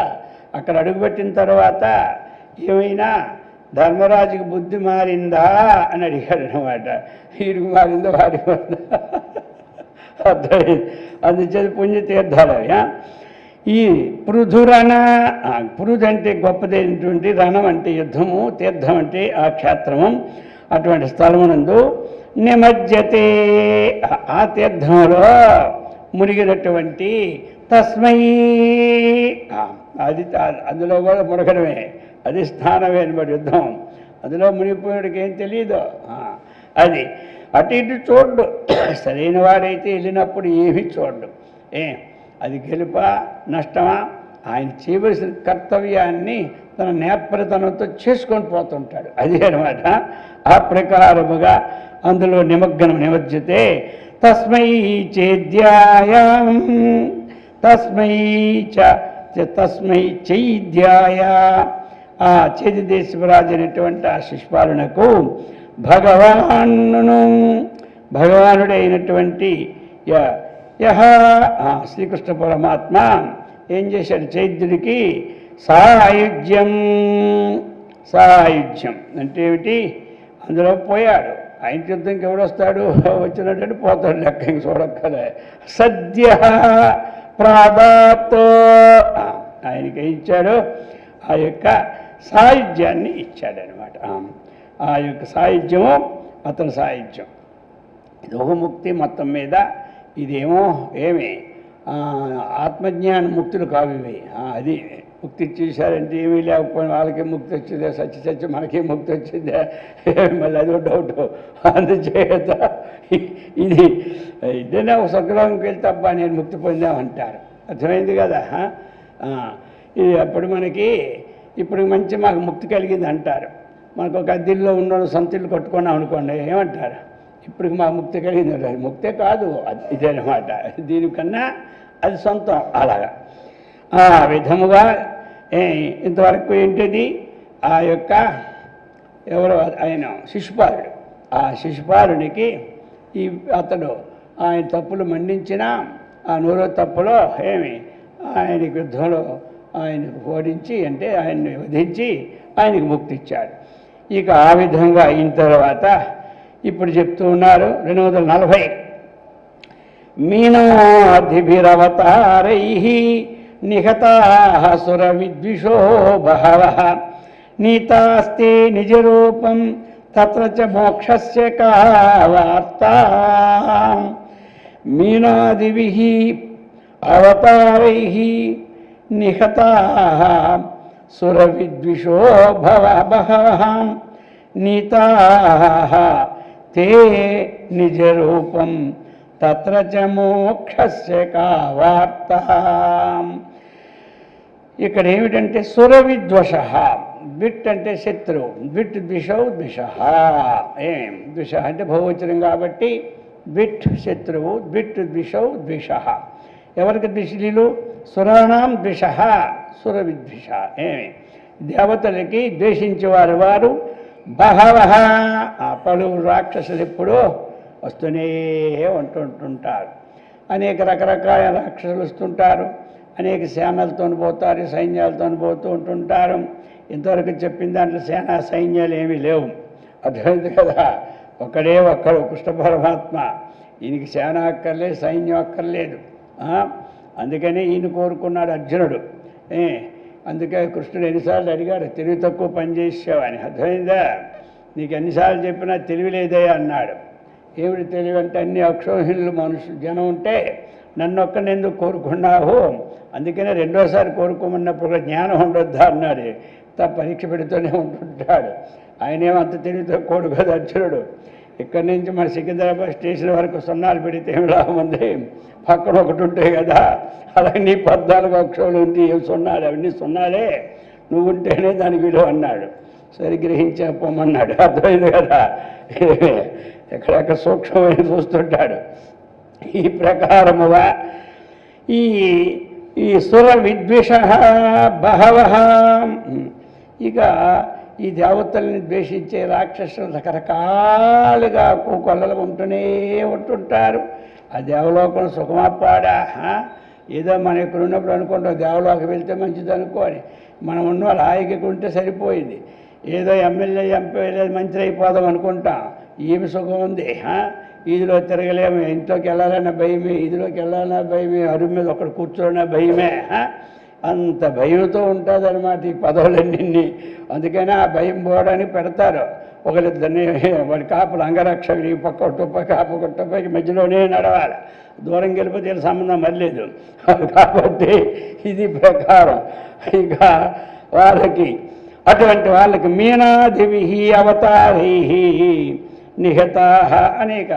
అక్కడ అడుగుపెట్టిన తర్వాత ఏమైనా ధర్మరాజుకి బుద్ధి మారిందా అని అడిగాడు అనమాట. వీడికి మారిందో వాడికి మారిందా అర్థమైంది. అందుచేత పుణ్యతీర్థాలు. ఈ పృథురణ, పృథు అంటే గొప్పదైనటువంటి, రణం అంటే యుద్ధము, తీర్థం అంటే ఆ క్షేత్రము. అటువంటి స్థలమునందు నిమజ్జతే ఆ తీర్థంలో మునిగినటువంటి తస్మై అది అందులో కూడా మునగడమే, అది స్థానమే అనమాట. యుద్ధం అందులో మునిగిపోయాడికి ఏం తెలియదు. అది అటు ఇటు చూడ్డు. సరైన వాడైతే వెళ్ళినప్పుడు ఏమీ చూడ్డు. అది గెలుపా నష్టమా ఆయన చేయవలసిన కర్తవ్యాన్ని తన నేర్పరితనంతో చేసుకొని పోతుంటాడు. అది అనమాట. ఆ ప్రకారముగా అందులో నిమజ్జతే తస్మై చేద్యాయాం తస్మై చైద్యాయ ఆ చేదిదేశరాజు అనేటువంటి ఆ శిశుపాలునకు భగవానుడైనటువంటి శ్రీకృష్ణ పరమాత్మ ఏం చేశాడు? చైద్యుడికి సాయుజ్యం అంటే ఏమిటి? అందులో పోయాడు. ఆయన యుద్ధంకి ఎవడొస్తాడు, వచ్చినట్టు పోతాడు, లెక్క ఇంక చూడక్కలే. సద్య ప్రాదాప్తో ఆయనకి ఇచ్చాడు, ఆ యొక్క సాయుధ్యాన్ని ఇచ్చాడనమాట. ఆ యొక్క సాయుధ్యము అతని సాయుధ్యం. యోగముక్తి మొత్తం మీద ఇదేమో ఏమి ఆత్మజ్ఞాన ముక్తులు కావు ఇవి. అది ముక్తి చూశారంటే ఏమీ లేకపోయినా వాళ్ళకి ముక్తి వచ్చిందే, సత్య మనకి ముక్తి వచ్చిందే, మళ్ళీ అదో డౌట్. అందుచేత ఇది ఇదేనా ఒక స్వర్గలోకంకి వెళ్తే అబ్బా నేను ముక్తి పొందామంటారు. అర్థమైంది కదా. ఇది అప్పుడు మనకి ఇప్పుడు మంచి మాకు ముక్తి కలిగింది అంటారు. మనకు ఒక అద్దెల్లో ఉన్న సొంతిల్లు కట్టుకున్నాం అనుకోండి, ఏమంటారు, ఇప్పుడు మా ముక్తి కలిగింది. అది ముక్తే కాదు, ఇదనమాట. దీనికన్నా అది సొంతం. అలాగా ఆ విధముగా ఇంతవరకు ఏంటిది, ఆ యొక్క ఎవరో ఆయన శిశుపాలుడు, ఆ శిశుపాలునికి అతడు ఆయన తప్పులు మండించిన ఆ 100వ తప్పులో ఆయనకి యుద్ధంలో ఆయనకు ఓడించి, అంటే ఆయన్ని వధించి ఆయనకు ముక్తి ఇచ్చాడు. ఇక ఆ విధంగా అయిన తర్వాత ఇప్పుడు చెప్తూ ఉన్నారు 240. మీనాధిభిరవతారై నిహతాః సుర విద్విషో బహవః నీతాస్తే నిజరూపం తత్ర చ మోక్షస్య కా వార్తా. మీనాదిభిః అవతారైః నిహతాః సుర విద్విషో బహవః నీతాః తే నిజరూపం తత్ర చ మోక్షస్య కా వార్తా. ఇక్కడ ఏమిటంటే సుర విద్వష, ద్విట్ అంటే శత్రువు, ద్విట్ ద్విషౌ ద్విష. ద్విష అంటే బహువచనం కాబట్టి ద్విట్ శత్రువు, ద్విట్ ద్విషౌ ద్విష. ఎవరికి ద్విషులు? సురాణం ద్విష, సుర విద్విష. దేవతలకి ద్వేషించేవారు వారు బహవః, పలువురు రాక్షసులు ఎప్పుడూ వస్తూనే ఉంటుంటారు. అనేక రకరకాల రాక్షసులు వస్తుంటారు, అనేక సేనలతో పోతారు, సైన్యాలతో పోతూ ఉంటుంటారు. ఇంతవరకు చెప్పిన దాంట్లో సేనా సైన్యాలు ఏమీ లేవు. అర్థమైంది కదా. ఒక్కడు కృష్ణ పరమాత్మ. ఈయనకి సేన అక్కర్లేదు, సైన్యం అక్కర్లేదు. అందుకని ఈయన కోరుకున్నాడు అర్జునుడు. అందుకే కృష్ణుడు ఎన్నిసార్లు అడిగాడు, తెలివి తక్కువ పని చేసావని. అర్థమైందా? నీకు ఎన్నిసార్లు చెప్పినా తెలివి లేదే అన్నాడు. ఏమిటి తెలివి అంటే, అన్ని అక్షోహిణులు మనుషులు జనం ఉంటే నన్నొక్కడిని ఎందుకు కోరుకున్నావు, అందుకనే రెండోసారి కోరుకోమన్నప్పుడు జ్ఞానం ఉండొద్దా అన్నాడు. పరీక్ష పెడుతూనే ఉంటుంటాడు. ఆయనేమంత తెలివి తక్కువడు కదా అర్జునుడు. ఇక్కడి నుంచి మన సికింద్రాబాద్ స్టేషన్ వరకు సున్నాలు పెడితే ఏమి లాభం ఉంది, పక్కన ఒకటి ఉంటాయి కదా. అలాగే నీ 14 అక్షరాలు ఉంటే ఏమి సున్నాలు, అవన్నీ సున్నాలే, నువ్వు ఉంటేనే దానికి విలువ అన్నాడు. సరి గ్రహించకపోమన్నాడు. అర్థమైంది కదా. ఎక్కడెక్కడ సూక్ష్మమైన చూస్తుంటాడు. ఈ ప్రకారముగా ఈ సుర విద్వేష బహవః. ఇక ఈ దేవతల్ని ద్వేషించే రాక్షసులు రకరకాలుగా కొల్లలు ఉంటుంటారు. ఆ దేవలోకం సుఖమాపాడా, ఏదో మనం ఇక్కడ ఉన్నప్పుడు అనుకుంటాం దేవలోకి వెళ్తే మంచిది అనుకోని, మనం ఉన్న వాళ్ళు హాయిగా ఉంటే సరిపోయింది. ఏదో ఎమ్మెల్యే ఎంపీ మంత్రి అయిపోదాం అనుకుంటాం. ఏమి సుఖం ఉంది? ఈదిలో తిరగలేము, ఇంట్లోకి వెళ్ళాలన్నా భయమే, ఈదిలోకి వెళ్ళాలన్నా భయమే, అరుగు మీద ఒకటి కూర్చోన్నా భయమే. అంత భయంతో ఉంటుంది అన్నమాట ఈ పదవులన్నీ. అందుకని ఆ భయం పోవడానికి పెడతారు ఒకరిద్దరిని. వాడి కాపులు అంగరక్షకులు, ఈ పక్క ఒట్టొప్ప కాపు కొట్టపైకి మధ్యలోనే నడవాలి. దూరం గెలిపితే వీళ్ళ సంబంధం మర్లేదు. కాబట్టి ఇది ప్రకారం ఇక వాళ్ళకి, అటువంటి వాళ్ళకి మీనాదివి అవతారై నిహతాః. అనేక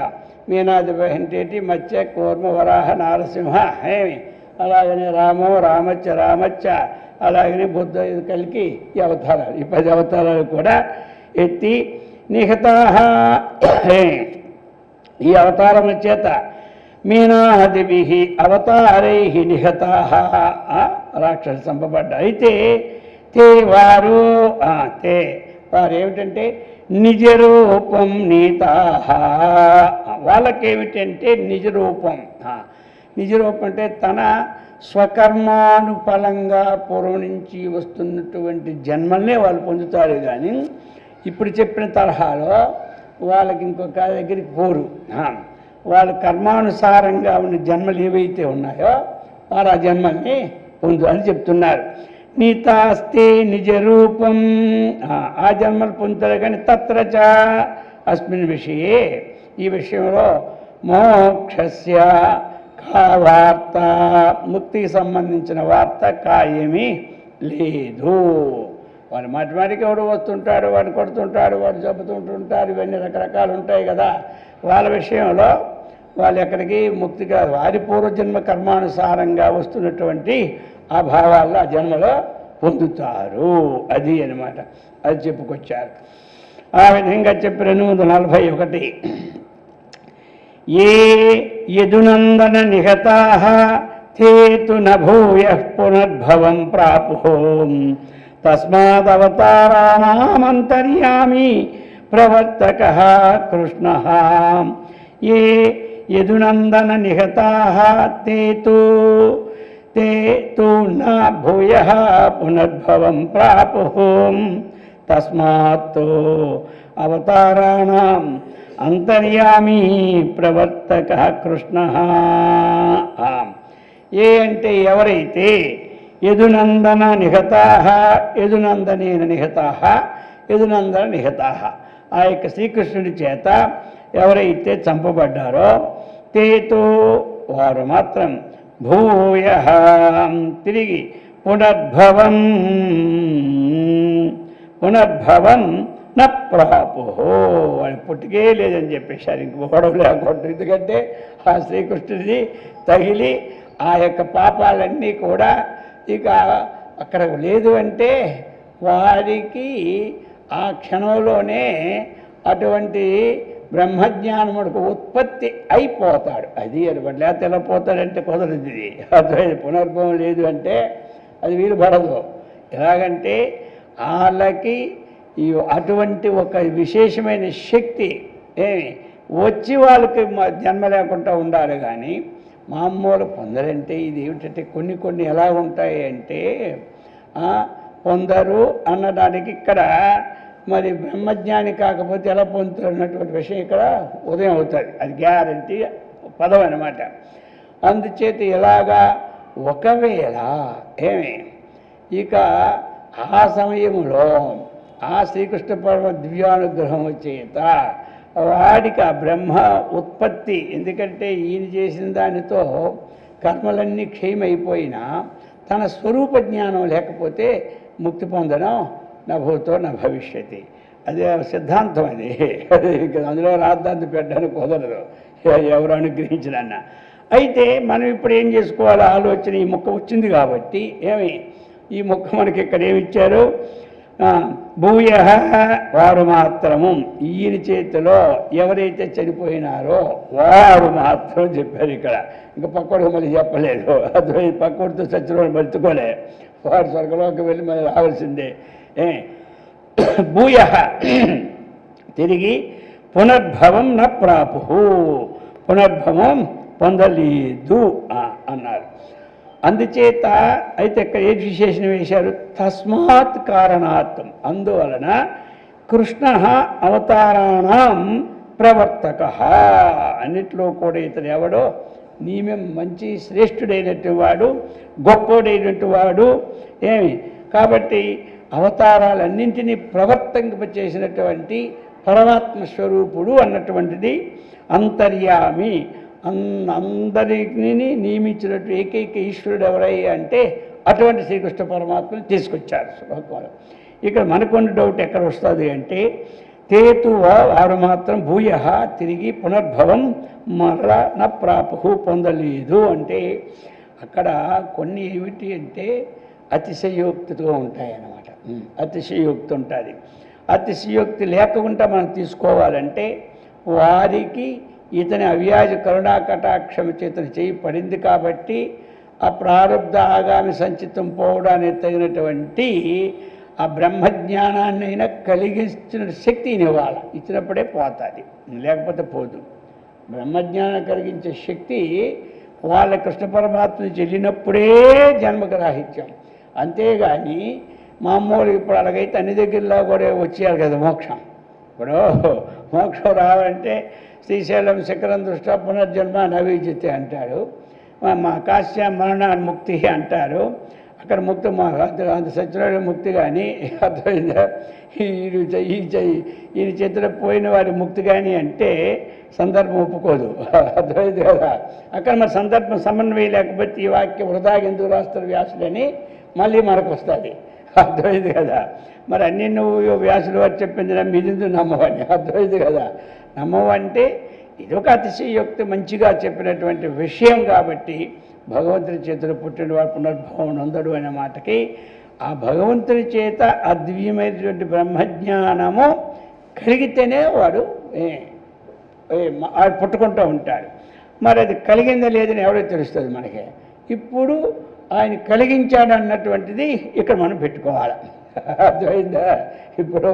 మీనాదివి అంటే మత్స్య, కూర్మ, వరాహ, నారసింహ, అలాగనే రామో రామచ్చ, అలాగనే బుద్ధ, ఇది కలిగి ఈ అవతారాలు, ఈ 10 అవతారాలు కూడా ఎత్తి నిహతాః. ఈ అవతారముల చేత మీనాదివి అవతారై నిహతాః, రాక్షసు చంపబడ్డారు. అయితే వారు ఏమిటంటే నిజరూపం నీతాః. వాళ్ళకేమిటంటే నిజరూపం. నిజరూపం అంటే తన స్వకర్మానుఫలంగా పూర్వం నుంచి వస్తున్నటువంటి జన్మల్నే వాళ్ళు పొందుతారు. కానీ ఇప్పుడు చెప్పిన తరహాలో వాళ్ళకి ఇంకొక దగ్గరికి పోరు. వాళ్ళ కర్మానుసారంగా ఉన్న జన్మలు ఏవైతే ఉన్నాయో వారు ఆ జన్మల్ని పొందు అని చెప్తున్నారు. నీతాస్తే నిజ రూపం, ఆ జన్మలు పొందుతారు. కానీ తత్రచ అస్మిన్ విషయే, ఈ విషయంలో మోక్షస్య కా వార్త, ముక్తికి సంబంధించిన వార్త ఏమీ లేదు. వాడు మాటిమాటికి ఎవడు వస్తుంటాడు, వాడు కొడుతుంటాడు, వాడు చెబుతుంటుంటారు, ఇవన్నీ రకరకాలు ఉంటాయి కదా. వాళ్ళ విషయంలో వాళ్ళు ఎక్కడికి ముక్తి కాదు. వారి పూర్వజన్మ కర్మానుసారంగా వస్తున్నటువంటి ఆ భావాల్లో ఆ జన్మలో పొందుతారు. అది అన్నమాట. అది చెప్పుకొచ్చారు. ఆ విధంగా చెప్పి 241 ఏ యదునందన నిహతాః తే తు న భూయః పునర్భవం ప్రాపుః తస్మాదవతారాణామంతర్యామి ప్రవర్తకః కృష్ణః. ఏ యదునందన నిహతాః తే తు న భూయః పునర్భవం ప్రాపుః తస్మాత్ అవతారాణాం అంతర్యామి ప్రవర్తకః కృష్ణః. ఏ అంటే ఎవరైతే యదునందన నిహతాః, యదునందనేన నిహతాః, యదునందన నిహతాః, ఆ యొక్క శ్రీకృష్ణుడి చేత ఎవరైతే చంపబడ్డారో తేతో వారు మాత్రం భూయః తిరిగి పునర్భవం న ప్రాపుః, వాడి పుట్టుకే లేదని చెప్పేశారు. ఇంక గొడవ లేకుండా. ఎందుకంటే ఆ శ్రీకృష్ణుడిని తగిలి ఆ యొక్క పాపాలన్నీ కూడా ఇక అక్కడ లేదు అంటే వారికి ఆ క్షణంలోనే అటువంటి బ్రహ్మజ్ఞానముడికి ఉత్పత్తి అయిపోతాడు. అది అనమాట. లేకపోతే ఎలా పోతాడంటే కుదరదు. ఇది అర్థమైంది. పునర్భవం లేదు అంటే అది వీలు పడదు. ఎలాగంటే వాళ్ళకి ఈ అటువంటి ఒక విశేషమైన శక్తి వచ్చి వాళ్ళకి జన్మ లేకుండా ఉండాలి. కానీ మామూలు పొందరంటే ఇది ఏమిటంటే కొన్ని ఎలా ఉంటాయి అంటే పొందరు అన్నదానికి ఇక్కడ మరి బ్రహ్మజ్ఞాని కాకపోతే ఎలా పొందుతారు అన్నటువంటి విషయం ఇక్కడ ఉదయం అవుతుంది. అది గ్యారంటీ పదం అన్నమాట. అందుచేత ఇలాగా ఒకవేళ ఇక ఆ సమయంలో ఆ శ్రీకృష్ణ పరమ దివ్యానుగ్రహం చేత వాడికి ఆ బ్రహ్మ ఉత్పత్తి, ఎందుకంటే ఈయన చేసిన దానితో కర్మలన్నీ క్షయమైపోయినా తన స్వరూప జ్ఞానం లేకపోతే ముక్తి పొందడం నా భూతో నా భవిష్యతి. అది సిద్ధాంతం. అది అందులో రాద్ధాంతం పెట్టడానికి కుదరదు ఎవరు అనుగ్రహించినన్నా. అయితే మనం ఇప్పుడు ఏం చేసుకోవాలి? ఆలోచన ఈ మొక్క వచ్చింది కాబట్టి ఈ మొక్క మనకి ఇక్కడ ఏమిచ్చారు? భూయ వారు మాత్రము, ఈయన చేతిలో ఎవరైతే చనిపోయినారో వారు మాత్రం చెప్పారు ఇక్కడ. ఇంకా పక్కడికి మళ్ళీ చెప్పలేదు. అది పక్కడితో చచ్చిన వాళ్ళు మర్చుకోలే. వారు స్వర్గంలోకి వెళ్ళి మళ్ళీ రావాల్సిందే. భూయ తిరిగి పునర్భవం న ప్రాపుః, పునర్భవం పొందలేదు అన్నారు. అందుచేత అయితే ఇక్కడ ఏ విశేషణ వేశారు? తస్మాత్ కారణాత్వం, అందువలన కృష్ణ అవతారాణం ప్రవర్తక. అన్నిట్లో కూడా ఇతడు ఎవడో నీమే మంచి శ్రేష్ఠుడైనట్టు వాడు, గొప్పోడైనట్టు వాడు. కాబట్టి అవతారాలన్నింటినీ ప్రవర్తింపచేసినటువంటి పరమాత్మ స్వరూపుడు అన్నటువంటిది అంతర్యామి, అందరినీ నియమించినట్టు ఏకైక ఈశ్వరుడు ఎవరయ్యా అంటే అటువంటి శ్రీకృష్ణ పరమాత్మను తీసుకొచ్చారు శ్లోకంలో. ఇక్కడ మనకొన్ని డౌట్ ఎక్కడ వస్తుంది అంటే తేతు వారు మాత్రం భూయ తిరిగి పునర్భవం మరలా న ప్రాపుః పొందలేదు అంటే అక్కడ కొన్ని ఏమిటి అంటే అతిశయోక్తితో ఉంటాయన్నమాట. అతిశయోక్తి ఉంటుంది. అతిశయోక్తి లేకుండా మనం తీసుకోవాలంటే వారికి ఇతని అవ్యాజ కరుణా కటాక్షం చేతను చేయి పడింది కాబట్టి ఆ ప్రారంధ ఆగామి సంచితం పోవడానికి తగినటువంటి ఆ బ్రహ్మజ్ఞానాన్నైనా కలిగించిన శక్తిని ఇవ్వాలి. ఇచ్చినప్పుడే పోతుంది, లేకపోతే పోదు. బ్రహ్మజ్ఞానం కలిగించే శక్తి వాళ్ళ కృష్ణ పరమాత్మని చెల్లినప్పుడే జన్మకు రాహిత్యం. అంతేగాని మామూలు ఇప్పుడు అలాగైతే అన్ని దగ్గరలో కూడా వచ్చేయాలి కదా మోక్షం. ఇప్పుడు మోక్షం రావాలంటే శ్రీశైలం శిఖరం దృష్ట్యా పునర్జన్మ నవీజితే అంటాడు, మా కాశ్య మరణ ముక్తి అంటారు. అక్కడ ముక్తి అంత సత్యనారాయణ ముక్తి కానీ అర్థమైందా, ఈయన చేతిలో పోయిన వారి ముక్తి కానీ అంటే సందర్భం ఒప్పుకోదు. అర్థమైంది కదా. అక్కడ మరి సందర్భం సమన్వయం లేకపోతే ఈ వాక్యం వృధాగా ఎందుకు రాస్తారు వ్యాసులని మళ్ళీ మనకు వస్తుంది. అర్థమైంది కదా. మరి అన్నీ నువ్వు వ్యాసులు వారు చెప్పింది మీది నమ్మవని. అర్థమైంది కదా. నమ్మవంటే ఇదొక అతిశయోక్తి మంచిగా చెప్పినటువంటి విషయం కాబట్టి భగవంతుని చేతిలో పుట్టినవాడు పునర్భవం నందడు అనే మాటకి ఆ భగవంతుని చేత అద్భుతమైనటువంటి బ్రహ్మజ్ఞానము కలిగితేనే వాడు పుట్టుకుంటూ ఉంటాడు. మరి అది కలిగిందా లేదని ఎవరో తెలుస్తుంది మనకి. ఇప్పుడు ఆయన కలిగించాడు అన్నటువంటిది ఇక్కడ మనం పెట్టుకోవాలి. అర్థమైందా. ఇప్పుడు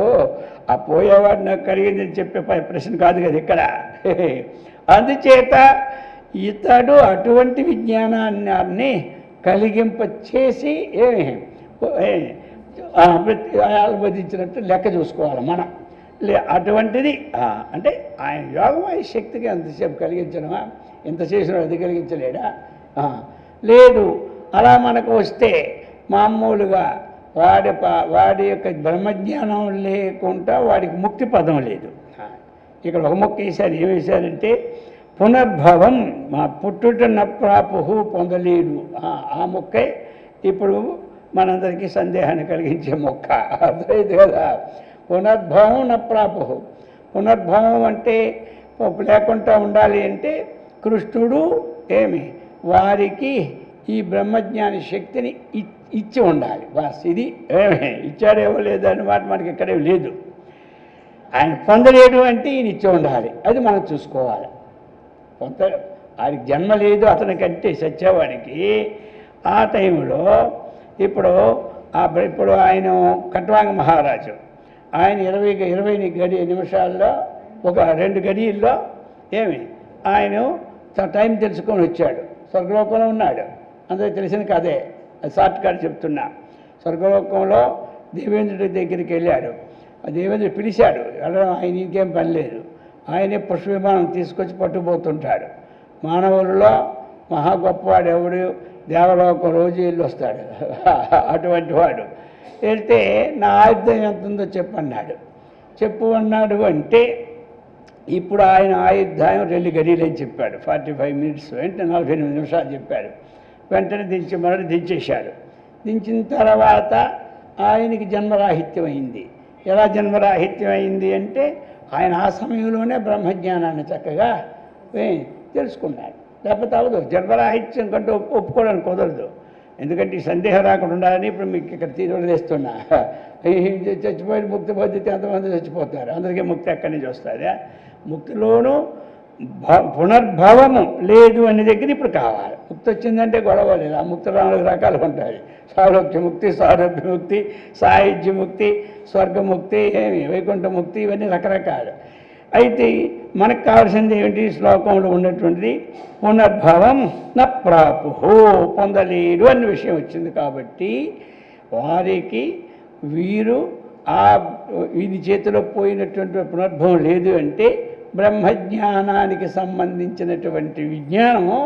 ఆ పోయేవాడు నాకు కలిగిందని చెప్పే ప్రశ్న కాదు కదా ఇక్కడ. అందుచేత ఇతడు అటువంటి విజ్ఞానాన్ని కలిగింప చేసి ఆల్వదించినట్టు లెక్క చూసుకోవాలి మనం. అటువంటిది అంటే ఆయన యోగమయ శక్తికి ఎంతసేపు కలిగించడమా, ఎంత చేసినా అది కలిగించలేడా? లేదు. అలా మనకు వస్తే మామూలుగా వాడి యొక్క బ్రహ్మజ్ఞానం లేకుండా వాడికి ముక్తి పదం లేదు. ఇక్కడ ఒక మొక్క వేశారు. ఏం వేశారంటే పునర్భవం మా పుట్టుట నప్రాపు పొందలేడు. ఆ మొక్కే ఇప్పుడు మనందరికీ సందేహాన్ని కలిగించే మొక్క. అర్థమైంది కదా. పునర్భవం నప్రాపు. పునర్భవం అంటే లేకుండా ఉండాలి అంటే కృష్ణుడు వారికి ఈ బ్రహ్మజ్ఞాని శక్తిని ఇచ్చి ఉండాలి. బస్ ఇది ఇచ్చాడేమో లేదు అన్నమాట మనకి ఇక్కడే లేదు. ఆయన పొందలేడు అంటే ఈయన ఇచ్చి ఉండాలి. అది మనం చూసుకోవాలి. ఆయనకి జన్మ లేదు అతనికంటే సత్యవాడికి. ఆ టైంలో ఇప్పుడు ఆయన కట్వాంగ మహారాజు ఆయన 20 నిమిషాల్లో ఒక 2 గడియల్లో ఆయన టైం తెలుసుకొని వచ్చాడు. స్వర్గలోకంలో ఉన్నాడు. అందరికీ తెలిసిన కదే, షార్ట్ కట్ చెప్తున్నా. స్వర్గలోకంలో దేవేంద్రుడి దగ్గరికి వెళ్ళాడు. ఆ దేవేంద్రుడు పిలిచాడు. ఆయన ఇంకేం పని లేదు. ఆయనే పుష్పవిమానం తీసుకొచ్చి పట్టుకుపోతుంటాడు. మానవులలో మహా గొప్పవాడు ఎవడు, దేవలోకం రోజు వెళ్ళి వస్తాడు. అటువంటి వాడు వెళ్తే నా ఆయుధం ఎంత ఉందో చెప్పన్నాడు. చెప్పు అన్నాడు. అంటే ఇప్పుడు ఆయన ఆయుర్దాయం 2 గడియలు అని చెప్పాడు. 45 మినిట్స్ అంటే 48 నిమిషాలు చెప్పాడు. వెంటనే దించేశాడు. దించిన తర్వాత ఆయనకి జన్మరాహిత్యం అయింది. ఎలా జన్మరాహిత్యం అయింది అంటే ఆయన ఆ సమయంలోనే బ్రహ్మజ్ఞానాన్ని చక్కగా తెలుసుకున్నాడు. లేకపోతే అవదు. జన్మరాహిత్యం కంటే ఒప్పుకోవడానికి కుదరదు. ఎందుకంటే ఈ సందేహం రాకుండా ఉండాలని ఇప్పుడు మీకు ఇక్కడ వదిలేస్తున్నా. చచ్చిపోయిన ముక్తి పద్ధతి ఎంతమంది చచ్చిపోతారు, అందరికీ ముక్తి ఎక్కడి నుంచి వస్తుంది. ముక్తిలోనూ పునర్భవము లేదు అనే దగ్గర ఇప్పుడు కావాలి. ముక్తి వచ్చిందంటే గొడవ లేదు. ఆ ముక్తి 4 రకాలు ఉంటాయి. సాలోక్యముక్తి, సారూప్యముక్తి, సాయుధ్యముక్తి, స్వర్గముక్తి, వైకుంఠముక్తి, ఇవన్నీ రకరకాలు. అయితే మనకు కావాల్సింది ఏమిటి? శ్లోకంలో ఉన్నటువంటిది పునర్భవం న ప్రాపు, పొందలేడు అనే విషయం వచ్చింది. కాబట్టి వారికి వీరు వీరి చేతిలో పోయినటువంటి పునర్భవం లేదు అంటే బ్రహ్మజ్ఞానానికి సంబంధించినటువంటి విజ్ఞానము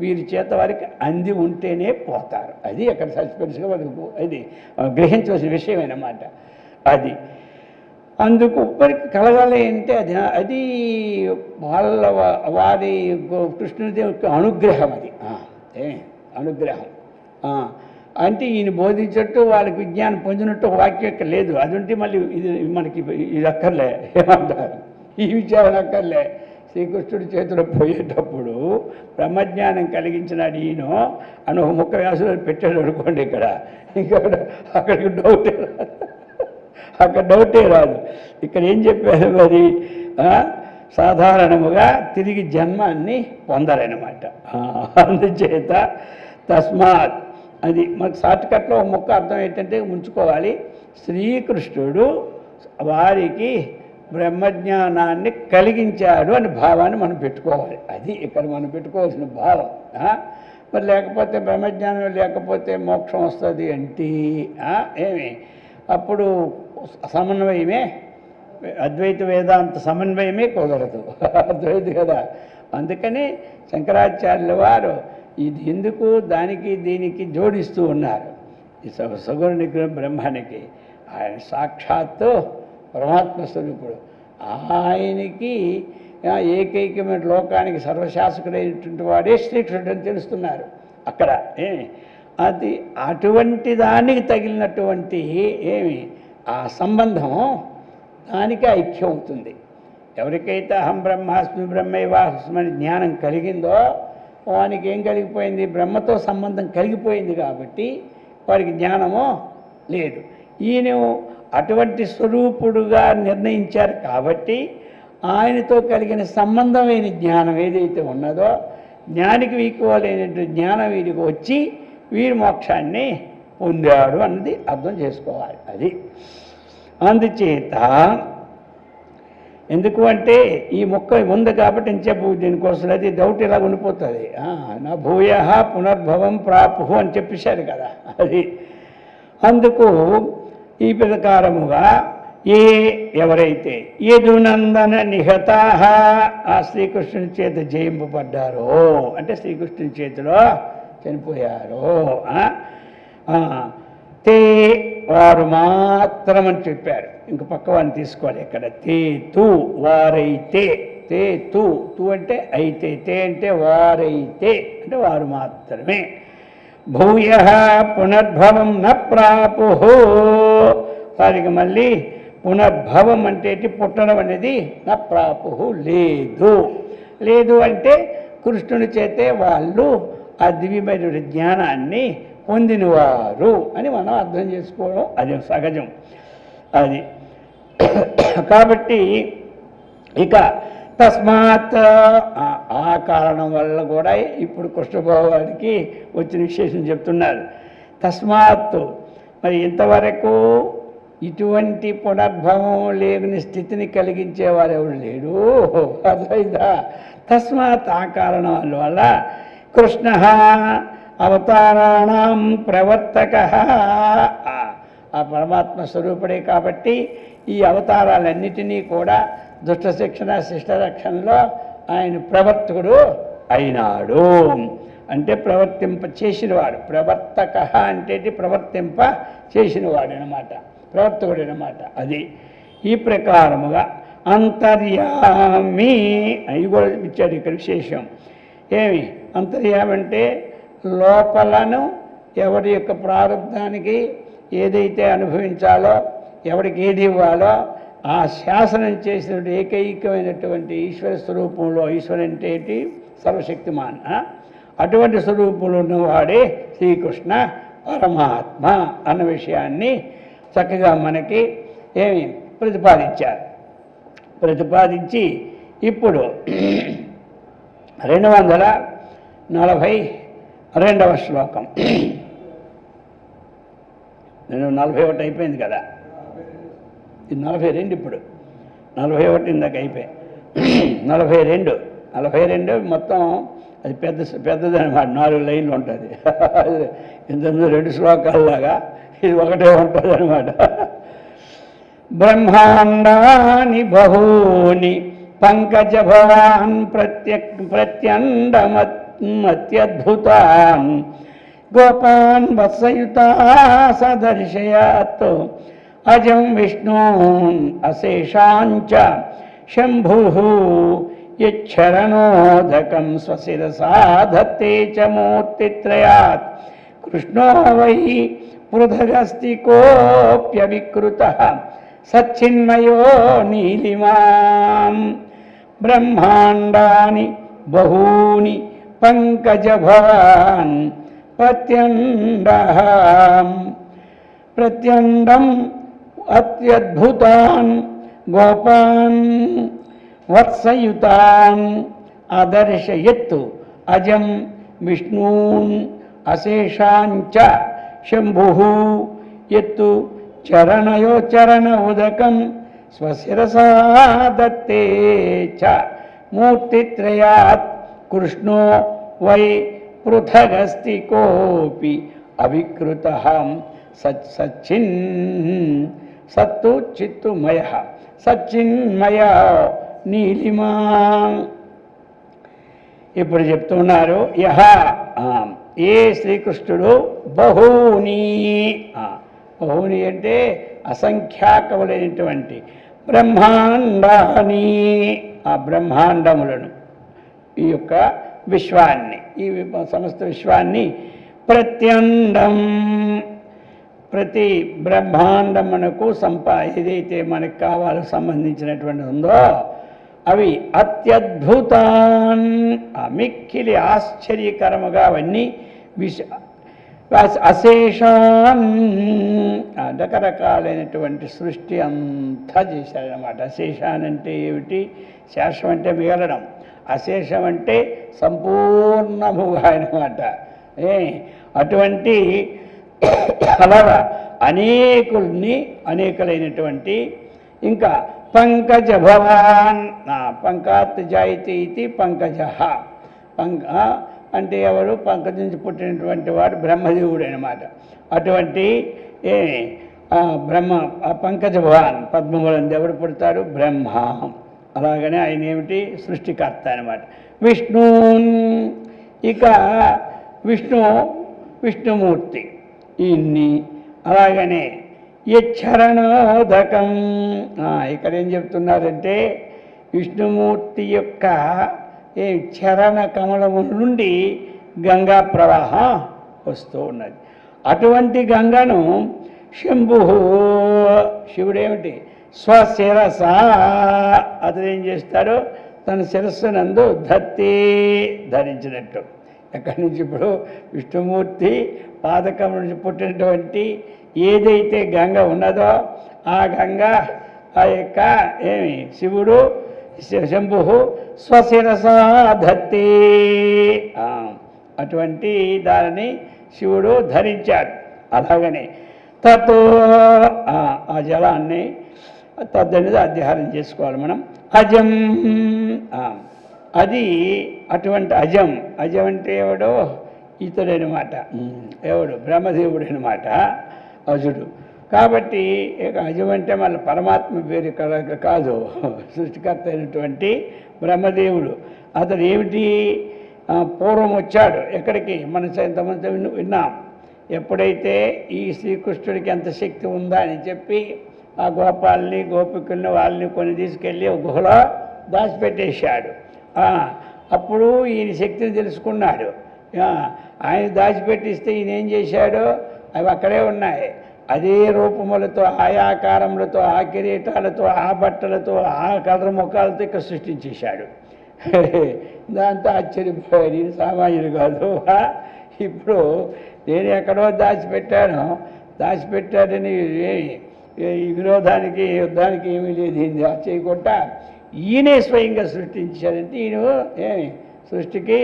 వీరి చేత వారికి అంది ఉంటేనే పోతారు. అది అక్కడ సస్పెన్స్గా వారికి అది గ్రహించవలసిన విషయం అన్నమాట. అది అందుకు వారికి కలగాలి అంటే అది వారి కృష్ణుదేవుకి అనుగ్రహం. అది అనుగ్రహం అంటే ఈయన బోధించట్టు వాళ్ళకి విజ్ఞానం పొందినట్టు ఒక వాక్యం ఇక్కడ లేదు. అది ఉంటే మళ్ళీ మనకి ఇది అక్కర్లే, ఏమంటారు, ఈ విచారణ అక్కర్లే. శ్రీకృష్ణుడి చేతిలో పోయేటప్పుడు బ్రహ్మజ్ఞానం కలిగించినాడు ఈయన అని ఒక ముక్క వ్యాసులు పెట్టాడు అనుకోండి. ఇక్కడ అక్కడికి డౌటే రాదు. ఇక్కడ ఏం చెప్పారు మరి? సాధారణముగా తిరిగి జన్మాన్ని పొందరనమాట. అందుచేత తస్మాత్ అది మనకు షార్ట్కట్లో ఒక మొక్క అర్థం ఏంటంటే ఉంచుకోవాలి. శ్రీకృష్ణుడు వారికి బ్రహ్మజ్ఞానాన్ని కలిగించాడు అని భావాన్ని మనం పెట్టుకోవాలి. అది ఇక్కడ మనం పెట్టుకోవాల్సిన భావం. మరి లేకపోతే బ్రహ్మజ్ఞానం లేకపోతే మోక్షం వస్తుంది అంటే అప్పుడు సమన్వయమే అద్వైత వేదాంత సమన్వయమే కుదరదు, అద్వైత కదా. అందుకని శంకరాచార్యుల వారు ఇది ఎందుకు దానికి దీనికి జోడిస్తూ ఉన్నారు. ఈ సగుణ నిగ్రహ బ్రహ్మానికి ఆయన సాక్షాత్తు పరమాత్మ స్వరూపుడు. ఆయనకి ఏకైకమైన లోకానికి సర్వశాసకుడైనటువంటి వాడే శ్రీకృష్ణుడు అని తెలుస్తున్నారు అక్కడ. అది అటువంటి దానికి తగిలినటువంటి ఆ సంబంధం దానికి ఐక్యం అవుతుంది. ఎవరికైతే అహం బ్రహ్మాస్మి బ్రహ్మైవాస్మని జ్ఞానం కలిగిందో వానికి ఏం కలిగిపోయింది? బ్రహ్మతో సంబంధం కలిగిపోయింది కాబట్టి వారికి జ్ఞానమో లేదు. ఈయన అటువంటి స్వరూపుడుగా నిర్ణయించారు కాబట్టి ఆయనతో కలిగిన సంబంధమైన జ్ఞానం ఏదైతే ఉన్నదో జ్ఞానికి వీకోలేనటువంటి జ్ఞానం వీరికి వచ్చి వీరి మోక్షాన్ని పొందాడు అన్నది అర్థం చేసుకోవాలి. అది అందుచేత ఎందుకు అంటే ఈ మొక్క ఉంది కాబట్టి నేను చెప్పు దీనికోసం అది డౌట్ ఇలా ఉండిపోతుంది. నా భూయ పునర్భవం ప్రాపు అని చెప్పేశారు కదా. అది అందుకు ఈ ప్రకారముగా ఎవరైతే యదునందన నిహతాః ఆ శ్రీకృష్ణుని చేత జయింపబడ్డారో అంటే శ్రీకృష్ణుని చేతిలో చనిపోయారో తే వారు మాత్రమని చెప్పారు. ఇంక పక్క వారిని తీసుకోవాలి. ఇక్కడ తే తు వారైతే, తే తు తు అంటే అయితే, తే అంటే వారైతే అంటే వారు మాత్రమే. భూయ పునర్భవం న ప్రాపు వారికి మళ్ళీ పునర్భవం అంటే పుట్టడం అనేది న ప్రాపు లేదు. లేదు అంటే కృష్ణుని చేతే వాళ్ళు ఆ దివ్యమైన జ్ఞానాన్ని పొందినవారు అని మనం అర్థం చేసుకోవడం అది సహజం. అది కాబట్టి ఇక తస్మాత్ ఆ కారణం వల్ల కూడా ఇప్పుడు కృష్ణభగవానికి వచ్చిన విశేషం చెప్తున్నారు. తస్మాత్ మరి ఇంతవరకు ఇటువంటి పునర్భవం లేని స్థితిని కలిగించేవారు ఎవరు లేడు. అర్థమైందా? తస్మాత్ ఆ కారణాల వల్ల కృష్ణ అవతారాణం ప్రవర్తక ఆ పరమాత్మ స్వరూపుడే కాబట్టి ఈ అవతారాలన్నిటినీ కూడా దుష్ట శిక్షణ శిష్ట రక్షణలో ఆయన ప్రవర్తకుడు అయినాడు. అంటే ప్రవర్తింప చేసినవాడు. ప్రవర్తక అంటే ప్రవర్తింప చేసినవాడు అనమాట, ప్రవర్తకుడు అనమాట. అది ఈ ప్రకారముగా అంతర్యామి అవి కూడా ఇచ్చాడు ఇక్కడ విశేషం. ఏమి అంతర్యామి అంటే లోపలను ఎవరి యొక్క ప్రారంధానికి ఏదైతే అనుభవించాలో ఎవరికి ఏది ఇవ్వాలో ఆ శాసనం చేసిన ఏకైకమైనటువంటి ఈశ్వర స్వరూపంలో, ఈశ్వరు అంటే ఏంటి? సర్వశక్తిమాన్. అటువంటి స్వరూపంలో ఉన్నవాడే శ్రీకృష్ణ పరమాత్మ అన్న విషయాన్ని చక్కగా మనకి ఏమి ప్రతిపాదించారు. ప్రతిపాదించి ఇప్పుడు 242వ శ్లోకం. నేను 41 అయిపోయింది కదా, ఇది 42. ఇప్పుడు 41 ఇందాక అయిపోయి 42 మొత్తం అది పెద్దదనమాట. 4 లైన్లు ఉంటుంది. ఇంతకుముందు 2 శ్లోకాలలాగా ఇది ఒకటే ఉంటుంది అనమాట. బ్రహ్మాండాని బహూని పంకజ భవాన్ ప్రత్యండమత్యద్భుతాన్ గోపాన్ వత్సయుతా సదర్శయాత్ అజం విష్ణూన్ అశేషాంచ శంభుః యచ్చరణోదకం స్వశిరసా ధత్తే చ మూర్తిత్రయాత్ కృష్ణో వై పృథగస్తి కోప్యవికృతః సచ్చిన్మయో నీలిమాం బ్రహ్మాండాని బహూని పంకజభవాన్ ప్రత్యండం అత్యద్భుతాన్ గోపాన్ వత్సయుతాన్ ఆదర్శయత్తు అజం విష్ణూన్ అశేషాంచ శంభుః యత్తు చరణ ఉదకం స్వశిరసా దత్తే చ మూర్తిత్రయాత్ కృష్ణో వై పృథగస్తి కోపి అవికృతః సత్తు చిత్తు మయ సచ్చిన్మయ నీలిమా. ఇప్పుడు చెప్తున్నారు యహ ఏ శ్రీకృష్ణుడు బహూని బహూని అంటే అసంఖ్యాకములైనటువంటి బ్రహ్మాండాన్ని ఆ బ్రహ్మాండములను ఈ యొక్క విశ్వాన్ని ఈ సమస్త విశ్వాన్ని ప్రత్యండం ప్రతి బ్రహ్మాండమునకు ఏదైతే మనకు కావాలో సంబంధించినటువంటి ఉందో అవి అత్యద్భుతాన్ మిక్కిలి ఆశ్చర్యకరముగా అవన్నీ అశేషాన్ రకరకాలైనటువంటి సృష్టి అంతా చేశారన్నమాట. అశేషాన్ అంటే ఏమిటి? శేషం అంటే మిగలడం, అశేషం అంటే సంపూర్ణముగా అన్నమాట. అటువంటి అలా అనేకులైనటువంటి ఇంకా పంకజ భవాన్ పంకాత్ జాయితి ఇది పంకజ అంటే ఎవరు? పంకజం నుంచి పుట్టినటువంటి వాడు బ్రహ్మదేవుడు అనమాట. అటువంటి బ్రహ్మ పంకజ భవాన్ పద్మములందు ఎవరు పుడతారు? బ్రహ్మ. అలాగనే ఆయన ఏమిటి? సృష్టికర్త అనమాట. ఇక విష్ణుమూర్తి ఇన్ని. అలాగనే యచ్చరణోదకం ఇక్కడ ఏం చెప్తున్నారంటే విష్ణుమూర్తి యొక్క చరణ కమలము నుండి గంగా ప్రవాహం వస్తూ ఉన్నది. అటువంటి గంగను శివుడేమిటి? స్వశిరస అతను ఏం చేస్తాడు? తన శిరస్సునందు ధరించినట్టు. ఎక్కడి నుంచి? ఇప్పుడు విష్ణుమూర్తి పాదకం నుంచి పుట్టినటువంటి ఏదైతే గంగ ఉన్నదో ఆ గంగ ఆ యొక్క శివుడు శంభు స్వశిరస ధత్తే అటువంటి దానిని శివుడు ధరించాడు. అలాగనే తతో ఆ జలాన్ని తద్దనేది అధ్యాహారం చేసుకోవాలి మనం. అజం అది అటువంటి అజం అంటే ఎవడో? ఇతడనమాట. ఎవడు? బ్రహ్మదేవుడు అనమాట, అజుడు. కాబట్టి ఇక అజం అంటే మళ్ళీ పరమాత్మ పేరు ఇక్కడ కాదు, సృష్టికర్త అయినటువంటి బ్రహ్మదేవుడు. అతడు ఏమిటి? పూర్వం వచ్చాడు ఎక్కడికి? మనం ఎంతమంది విన్నాం. ఎప్పుడైతే ఈ శ్రీకృష్ణుడికి ఎంత శక్తి ఉందా అని చెప్పి ఆ గోపాలని గోపికల్ని వాళ్ళని కొన్ని తీసుకెళ్ళి ఒక గుహలో దాచిపెట్టేశాడు. అప్పుడు ఈయన శక్తిని తెలుసుకున్నాడు. ఆయన దాచిపెట్టిస్తే ఈయన ఏం చేశాడు? అవి అక్కడే ఉన్నాయి. అదే రూపములతో, ఆకారములతో, ఆ కిరీటాలతో, ఆ బట్టలతో, ఆ కలర్ ముఖాలతో ఇక్కడ సృష్టించేశాడు. దాంతో ఆశ్చర్యపోయాడు. ఇది సామాన్యుడు కాదు. ఇప్పుడు నేను ఎక్కడో దాచిపెట్టాడని ఈ విరోధానికి యుద్ధానికి ఏమీ లేదు. ఇది చేయకుండా ఈయనే స్వయంగా సృష్టించాడంటే ఈయన సృష్టికి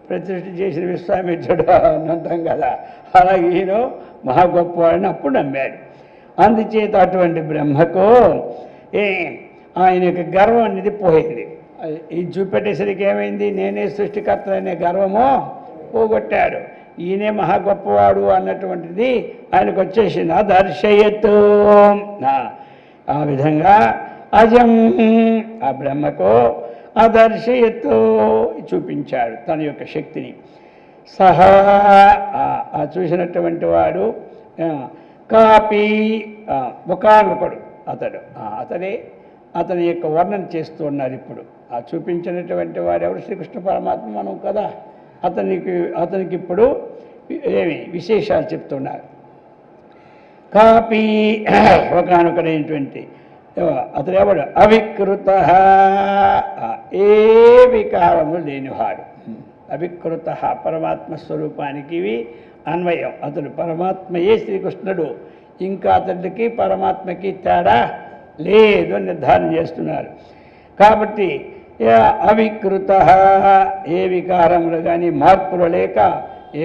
ప్రతిష్ఠ చేసిన విశ్వామిత్రుడు అనంతం కదా. అలాగే ఈయన మహా గొప్పవాడిని అప్పుడు నమ్మాడు. అందుచేత అటువంటి బ్రహ్మకు ఆయన యొక్క గర్వం అనేది పోయింది. ఇది చూపెట్టేసరికి ఏమైంది? నేనే సృష్టికర్త అనే గర్వము పోగొట్టాడు. ఈయనే మహా గొప్పవాడు అన్నటువంటిది ఆయనకు వచ్చేసింది. అదర్శయతు ఆ విధంగా అజం ఆ బ్రహ్మకు అదర్శయతు చూపించాడు తన యొక్క శక్తిని. సహా ఆ చూసినటువంటి వాడు కాపీ ఒకానొకడు అతని యొక్క వర్ణన చేస్తూ ఉన్నారు. ఇప్పుడు ఆ చూపించినటువంటి వాడు ఎవరు? శ్రీకృష్ణ పరమాత్మ మనం కదా. అతనికి ఇప్పుడు విశేషాలు చెప్తున్నారు. కాపీ ఒకానొకడైనటువంటి అతను ఎవడు? అవికృత ఏ వికారము లేనివాడు. అవికృత పరమాత్మ స్వరూపానికి ఇవి అన్వయం. అతడు పరమాత్మయే శ్రీకృష్ణుడు. ఇంకా అతడికి పరమాత్మకి తేడా లేదు అని నిర్ధారణ చేస్తున్నారు. కాబట్టి అవికృత ఏ వికారములు కానీ మార్పులు లేక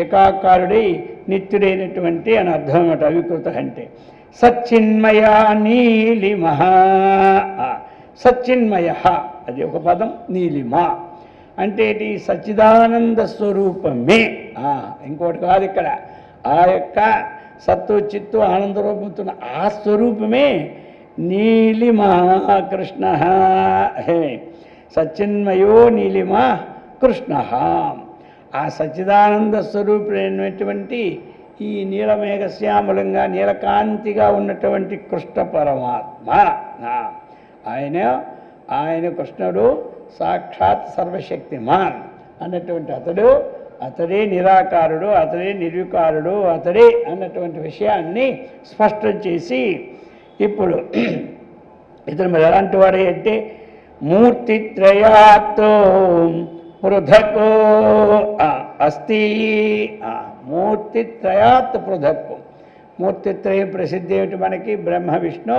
ఏకాకారుడై నిత్యుడైనటువంటి అని అర్థం అన్నమాట. అవికృత అంటే సచ్చిన్మయ నీలిమ. సచ్చిన్మయ అది ఒక పదం. నీలిమ అంటే సచ్చిదానంద స్వరూపమే, ఇంకోటి కాదు. ఇక్కడ ఆ యొక్క సత్తు చిత్తు ఆనందరూపంతున్న ఆ స్వరూపమే నీలిమా కృష్ణ. సచ్చిన్మయో నీలిమా కృష్ణ. ఆ సచ్చిదానంద స్వరూపుడైనటువంటి ఈ నీలమేఘశ్యామలంగా నీలకాంతిగా ఉన్నటువంటి కృష్ణ పరమాత్మ ఆయన కృష్ణుడు సాక్షాత్ సర్వశక్తిమాన్ అన్నటువంటి అతడే నిరాకారుడు, అతడే నిర్వికారుడు, అతడే అన్నటువంటి విషయాన్ని స్పష్టం చేసి ఇప్పుడు ఇతను మరి ఎలాంటి వాడే అంటే మూర్తిత్రయాత్తో పృథక్ అస్తి. మూర్తిత్రయాత్ పృథక్. మూర్తిత్రయం ప్రసిద్ధి ఏమిటి మనకి? బ్రహ్మ విష్ణు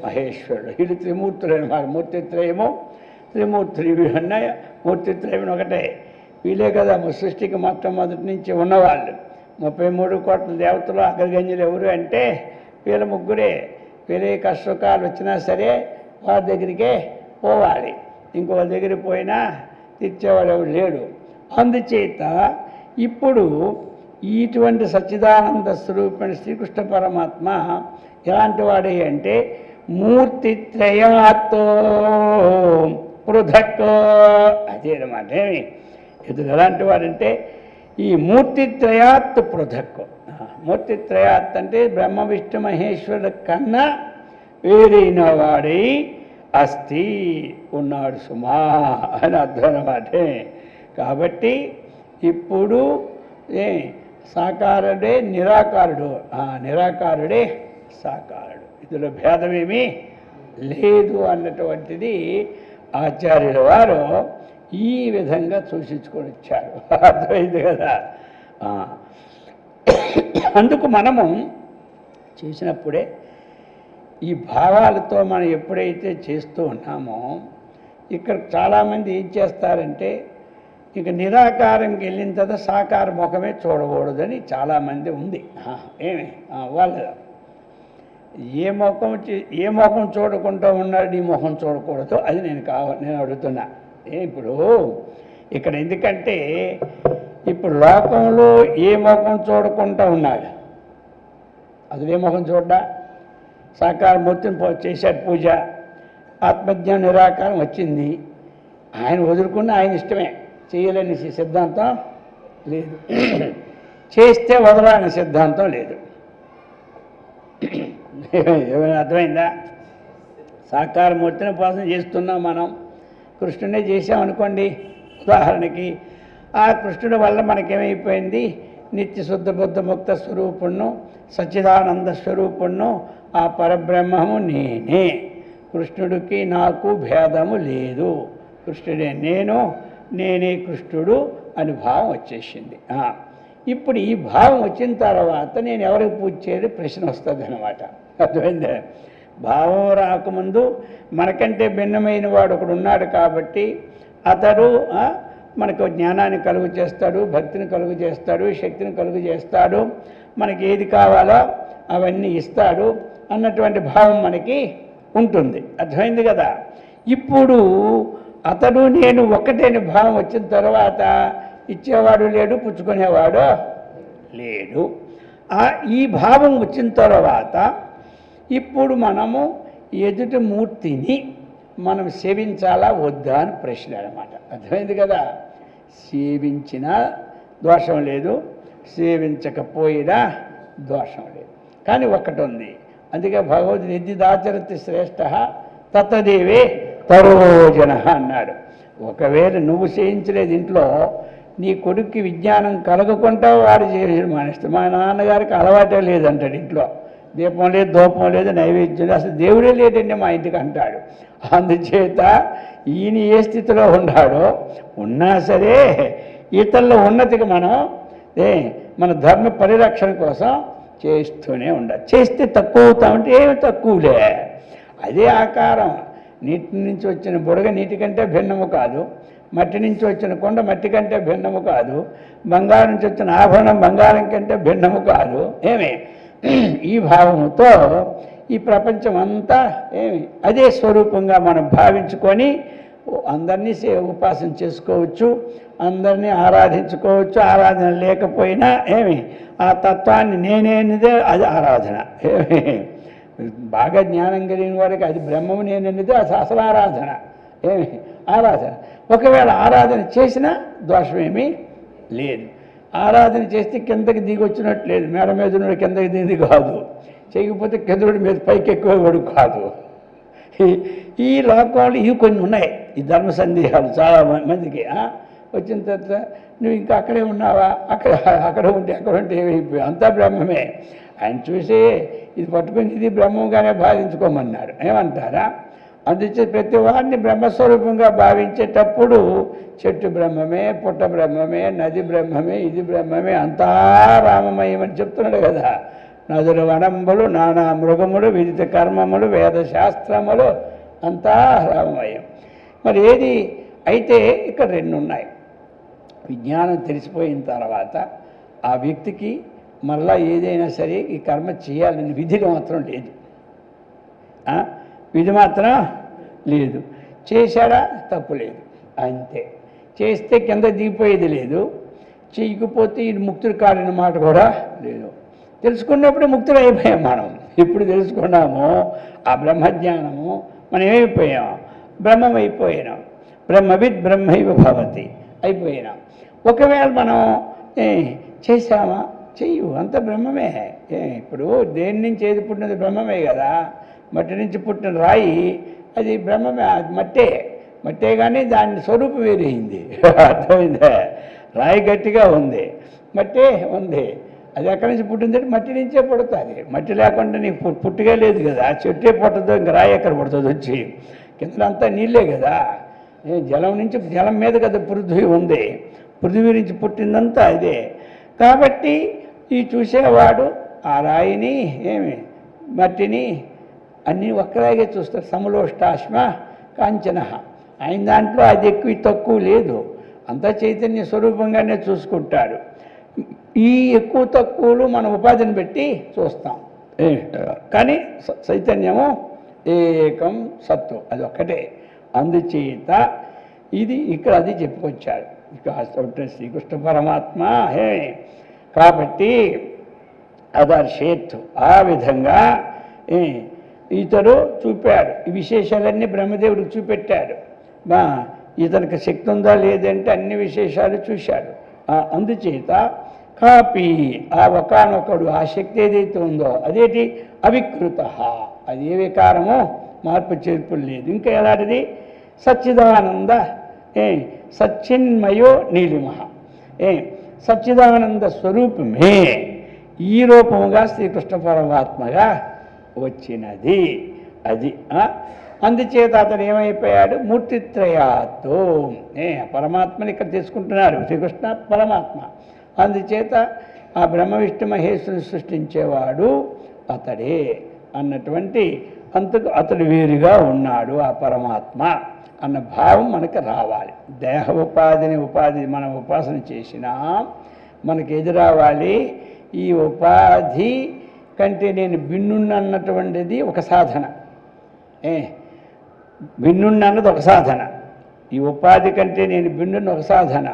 మహేశ్వరుడు. వీళ్ళు త్రిమూర్తులు అన్నమాట. మూర్తిత్రయము త్రిమూర్తులు అన్నాయి. మూర్తిత్రయం ఒకటే. వీళ్ళే కదా సృష్టికి మొట్టమొదటి నుంచి ఉన్నవాళ్ళు. 33 కోట్ల దేవతలు అగ్రగణ్యులు ఎవరు అంటే వీళ్ళ ముగ్గురే. వీళ్ళే కష్టసుఖాలు వచ్చినా సరే వారి దగ్గరికే పోవాలి, ఇంకొక దగ్గరికి పోయినా తెచ్చేవాడు ఎవడు లేడు. అందుచేత ఇప్పుడు ఇటువంటి సచ్చిదానంద స్వరూపమైన శ్రీకృష్ణ పరమాత్మ ఎలాంటి వాడే అంటే మూర్తిత్రయాత్తో పృథక్. అదే అన్నమాట. ఇతడు ఎలాంటి వాడంటే ఈ మూర్తిత్రయాత్ పృథక్. మూర్తిత్రయాత్ అంటే బ్రహ్మ విష్ణు మహేశ్వరుడు కన్నా వేరైన వాడై అస్తి ఉన్నాడు సుమా అని అర్థం అన్నమాట. కాబట్టి ఇప్పుడు సాకారుడే నిరాకారుడు, నిరాకారుడే సాకారుడు, ఇందులో భేదమేమీ లేదు అన్నటువంటిది ఆచార్యుల వారు ఈ విధంగా సూచించుకొని వచ్చారు. అర్థమైంది కదా. అందుకు మనము చేసినప్పుడే ఈ భావాలతో మనం ఎప్పుడైతే చేస్తూ ఉన్నామో ఇక్కడ చాలామంది ఏం చేస్తారంటే ఇక నిరాకారంకి వెళ్ళిన తర్వాత సాకార ముఖమే చూడకూడదని చాలామంది ఉంది. ఏమి వాళ్ళు ఏ ముఖం చూడకుండా ఉన్నాడు, ఈ ముఖం చూడకూడదు అది నేను అడుగుతున్నా. ఇప్పుడు ఇక్కడ ఎందుకంటే ఇప్పుడు లోకంలో ఏ ముఖం చూడకుండా ఉన్నాడు, అది ఏ ముఖం చూడ్డా సాకారమూర్తిని చేశాడు పూజ, ఆత్మజ్ఞానం నిరాకారం వచ్చింది, ఆయన వదులుకున్న ఆయన ఇష్టమే, చేయలేని సిద్ధాంతం లేదు, చేస్తే వదలాలని సిద్ధాంతం లేదు. ఏమైనా అర్థమైందా? సాకారమూర్తిని ఉపాసన చేస్తున్నాం మనం, కృష్ణుడే చేసామనుకోండి ఉదాహరణకి, ఆ కృష్ణుడి వల్ల మనకేమైపోయింది, నిత్య శుద్ధ బుద్ధ ముక్త స్వరూపుణ్ణు సచ్చిదానంద స్వరూపుణ్ణు ఆ పరబ్రహ్మము నేనే, కృష్ణుడికి నాకు భేదము లేదు, కృష్ణుడే నేను, నేనే కృష్ణుడు అని భావం వచ్చేసింది. ఇప్పుడు ఈ భావం వచ్చిన తర్వాత నేను ఎవరికి పూజ చేయాలి ప్రశ్న వస్తుంది అన్నమాట. అర్థమైందే? భావం రాకముందు మనకంటే భిన్నమైన వాడు ఒకడు ఉన్నాడు కాబట్టి అతడు మనకు జ్ఞానాన్ని కలుగు చేస్తాడు, భక్తిని కలుగు చేస్తాడు, శక్తిని కలుగు చేస్తాడు, మనకి ఏది కావాలో అవన్నీ ఇస్తాడు అన్నటువంటి భావం మనకి ఉంటుంది. అర్థమైంది కదా. ఇప్పుడు అతడు నేను ఒకటేని భావం వచ్చిన తర్వాత ఇచ్చేవాడు లేడు, పుచ్చుకునేవాడు లేడు. ఈ భావం వచ్చిన తర్వాత ఇప్పుడు మనము ఎదుటి మూర్తిని మనం సేవించాలా వద్దా అని ప్రశ్న అన్నమాట. అర్థమైంది కదా. సేవించినా దోషం లేదు, సేవించకపోయినా దోషం లేదు. కానీ ఒక్కటి ఉంది, అందుకే భగవద్గీత యద్యదాచరతి శ్రేష్ఠ తత్తదేవే తరోజన అన్నాడు. ఒకవేళ నువ్వు చేయించలేదు ఇంట్లో, నీ కొడుక్కి విజ్ఞానం కలగకుండా వాడు చేసి మానేస్తాడు. మా నాన్నగారికి అలవాటే లేదంటాడు, ఇంట్లో దీపం లేదు, ధూపం లేదు, నైవేద్యం లేదు, అసలు దేవుడే లేదండి మా ఇంటికి అంటాడు. అందుచేత ఈయన ఏ స్థితిలో ఉన్నాడో ఉన్నా సరే ఇతరుల ఉన్నతికి మనం మన ధర్మ పరిరక్షణ కోసం చేస్తూనే ఉండాలి. చేస్తే తక్కువ అవుతామంటే ఏమి తక్కువలే, అదే ఆకారం. నీటి నుంచి వచ్చిన బుడగ నీటి కంటే భిన్నము కాదు, మట్టి నుంచి వచ్చిన కొండ మట్టి కంటే భిన్నము కాదు, బంగారం నుంచి వచ్చిన ఆభరణం బంగారం కంటే భిన్నము కాదు. ఏమి ఈ భావముతో ఈ ప్రపంచం అంతా అదే స్వరూపంగా మనం భావించుకొని అందరినీ ఉపాసన చేసుకోవచ్చు, అందరినీ ఆరాధించుకోవచ్చు. ఆరాధన లేకపోయినా ఏమి ఆ తత్వాన్ని నేనేనిదే అది ఆరాధన. ఏమి బాగా జ్ఞానం కలిగిన వారికి అది బ్రహ్మము నేననిదే అది అసలు ఆరాధన. ఏమి ఆరాధన. ఒకవేళ ఆరాధన చేసినా దోషమేమీ లేదు. ఆరాధన చేస్తే కిందకి దిగి వచ్చినట్టు లేదు. మేడ మీద ఉన్నాడు కిందకి దిగి కాదు, చేయకపోతే కిందడి మీద పైకి ఎక్కువ కాదు. ఈ లోకంలో ఇవి కొన్ని ఉన్నాయి, ఈ ధర్మ సందేహాలు చాలా మందికి. వచ్చిన తర్వాత నువ్వు ఇంకా అక్కడే ఉన్నావా, అక్కడ ఉంటే ఏమైపోయావు, అంతా బ్రహ్మమే. ఆయన చూసి ఇది పట్టుకుని ఇది బ్రహ్మంగానే భావించుకోమన్నాడు. ఏమంటారా? అందుచే ప్రతి వారిని బ్రహ్మస్వరూపంగా భావించేటప్పుడు చెట్టు బ్రహ్మమే, పుట్ట బ్రహ్మమే, నది బ్రహ్మమే, ఇది బ్రహ్మమే, అంతా రామమయమని చెప్తున్నాడు కదా. నదులు వనంబులు, నానా మృగములు, విదిత కర్మములు, వేదశాస్త్రములు అంతా రామమయం. మరి ఏది అయితే ఇక్కడ రెండు ఉన్నాయి. విజ్ఞానం తెలిసిపోయిన తర్వాత ఆ వ్యక్తికి మళ్ళా ఏదైనా సరే ఈ కర్మ చేయాలని విధిగా మాత్రం లేదు. విధి మాత్రం లేదు. చేశాడా తప్పు లేదు, అంతే. చేస్తే కింద దిగిపోయేది లేదు, చేయకపోతే ఇది ముక్తుడు కాలిన మాట కూడా లేదు. తెలుసుకున్నప్పుడు ముక్తులు అయిపోయాం మనం. ఇప్పుడు తెలుసుకున్నాము ఆ బ్రహ్మజ్ఞానము, మనం ఏమైపోయాం? బ్రహ్మం అయిపోయినాం. బ్రహ్మవిద్ బ్రహ్మైవ భవతి అయిపోయినాం. ఒకవేళ మనం చేశామా? చెయ్యు, అంత బ్రహ్మమే. ఇప్పుడు దేని నుంచి ఏది పుట్టినది బ్రహ్మమే కదా. మట్టి నుంచి పుట్టిన రాయి అది బ్రహ్మమే, అది మట్టే కానీ దాని స్వరూపం వేరైంది. అర్థమైందా? రాయి గట్టిగా ఉంది, మట్టే ఉంది. అది ఎక్కడి నుంచి పుట్టిందంటే మట్టి నుంచే పుడుతుంది. మట్టి లేకుండా నీకు పుట్టుగా లేదు కదా. చెట్టే పుట్టదు, ఇంక రాయి ఎక్కడ పుడుతుంది వచ్చి? కిందంతా నీళ్ళే కదా. జలం మీద కదా పృథ్వీ ఉంది. పృథ్వీ నుంచి పుట్టిందంతా అదే. కాబట్టి ఈ చూసేవాడు ఆ రాయిని మట్టిని అన్నీ ఒక్కలాగే చూస్తారు. సమలోష్టాశ్మ కాంచన. ఆయన దాంట్లో అది ఎక్కువ తక్కువ లేదు, అంతా చైతన్య స్వరూపంగానే చూసుకుంటాడు. ఈ ఎక్కువ తక్కువలు మన ఉపాధిని పెట్టి చూస్తాం. కానీ చైతన్యము ఏకం సత్తు, అది ఒక్కటే. అందుచేత ఇది ఇక్కడ అది చెప్పుకొచ్చాడు ఇక శ్రీకృష్ణ పరమాత్మ. కాబట్టి అదర్శేత్ ఆ విధంగా ఇతడు చూపాడు. ఈ విశేషాలన్నీ బ్రహ్మదేవుడికి చూపెట్టాడు. ఇతనికి శక్తి ఉందా లేదంటే అన్ని విశేషాలు చూశాడు. అందుచేత కాపీ ఆ ఒకానొకడు ఆ శక్తి ఏదైతే ఉందో అదేంటి అవికృత, అది ఏ వికారమో మార్పు చేర్పులు లేదు. ఇంకా ఎలాంటిది? సచ్చిదానంద సచ్చిన్మయో నీలిమ. సచ్చిదానంద స్వరూపమే ఈ రూపముగా శ్రీకృష్ణ పరమాత్మగా వచ్చినది. అది అందుచేత అతను ఏమైపోయాడు? మూర్తిత్రయాత్తు. పరమాత్మని ఇక్కడ తీసుకుంటున్నారు శ్రీకృష్ణ పరమాత్మ. అందుచేత ఆ బ్రహ్మ విష్ణు మహేశ్వరుని సృష్టించేవాడు అతడే అన్నటువంటి అంతకు అతడు వేరుగా ఉన్నాడు ఆ పరమాత్మ అన్న భావం మనకు రావాలి. దేహ ఉపాధి మనం ఉపాసన చేసినా మనకి ఎదు రావాలి. ఈ ఉపాధి కంటే నేను భిన్నున్నటువంటిది ఒక సాధన. భిన్నున్నది ఒక సాధన. ఈ ఉపాధి కంటే నేను భిన్నున్న ఒక సాధన.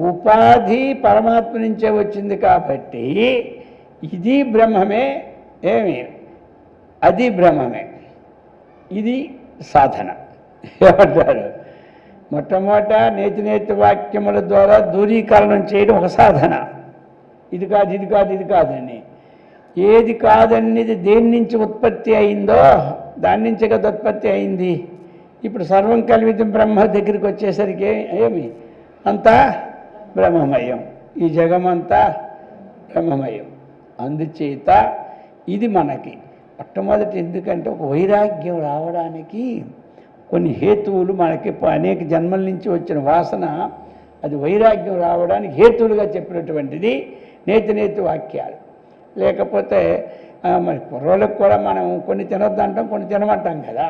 ఉపాధి పరమాత్మ నుంచే వచ్చింది కాబట్టి ఇది బ్రహ్మమే, అది బ్రహ్మమే, ఇది సాధన. ఏమంటారు? మొట్టమొదట నేతి వాక్యముల ద్వారా దూరీకరణం చేయడం ఒక సాధన. ఇది కాదు, ఇది కాదు, ఇది కాదని. ఏది కాదనేది దేని నుంచి ఉత్పత్తి అయిందో దాని నుంచే కదా ఉత్పత్తి అయింది. ఇప్పుడు సర్వం కల్వితం బ్రహ్మ దగ్గరికి వచ్చేసరికి అంతా బ్రహ్మమయం, ఈ జగమంతా బ్రహ్మమయం. అందుచేత ఇది మనకి మొట్టమొదటి ఎందుకంటే ఒక వైరాగ్యం రావడానికి కొన్ని హేతువులు మనకి అనేక జన్మల నుంచి వచ్చిన వాసన, అది వైరాగ్యం రావడానికి హేతువులుగా చెప్పినటువంటిది నేతి వాక్యాలు. లేకపోతే మరి కుర్రోళ్ళకు కూడా మనం కొన్ని తినొద్దు అంటాం, కొన్ని తినమంటాం కదా.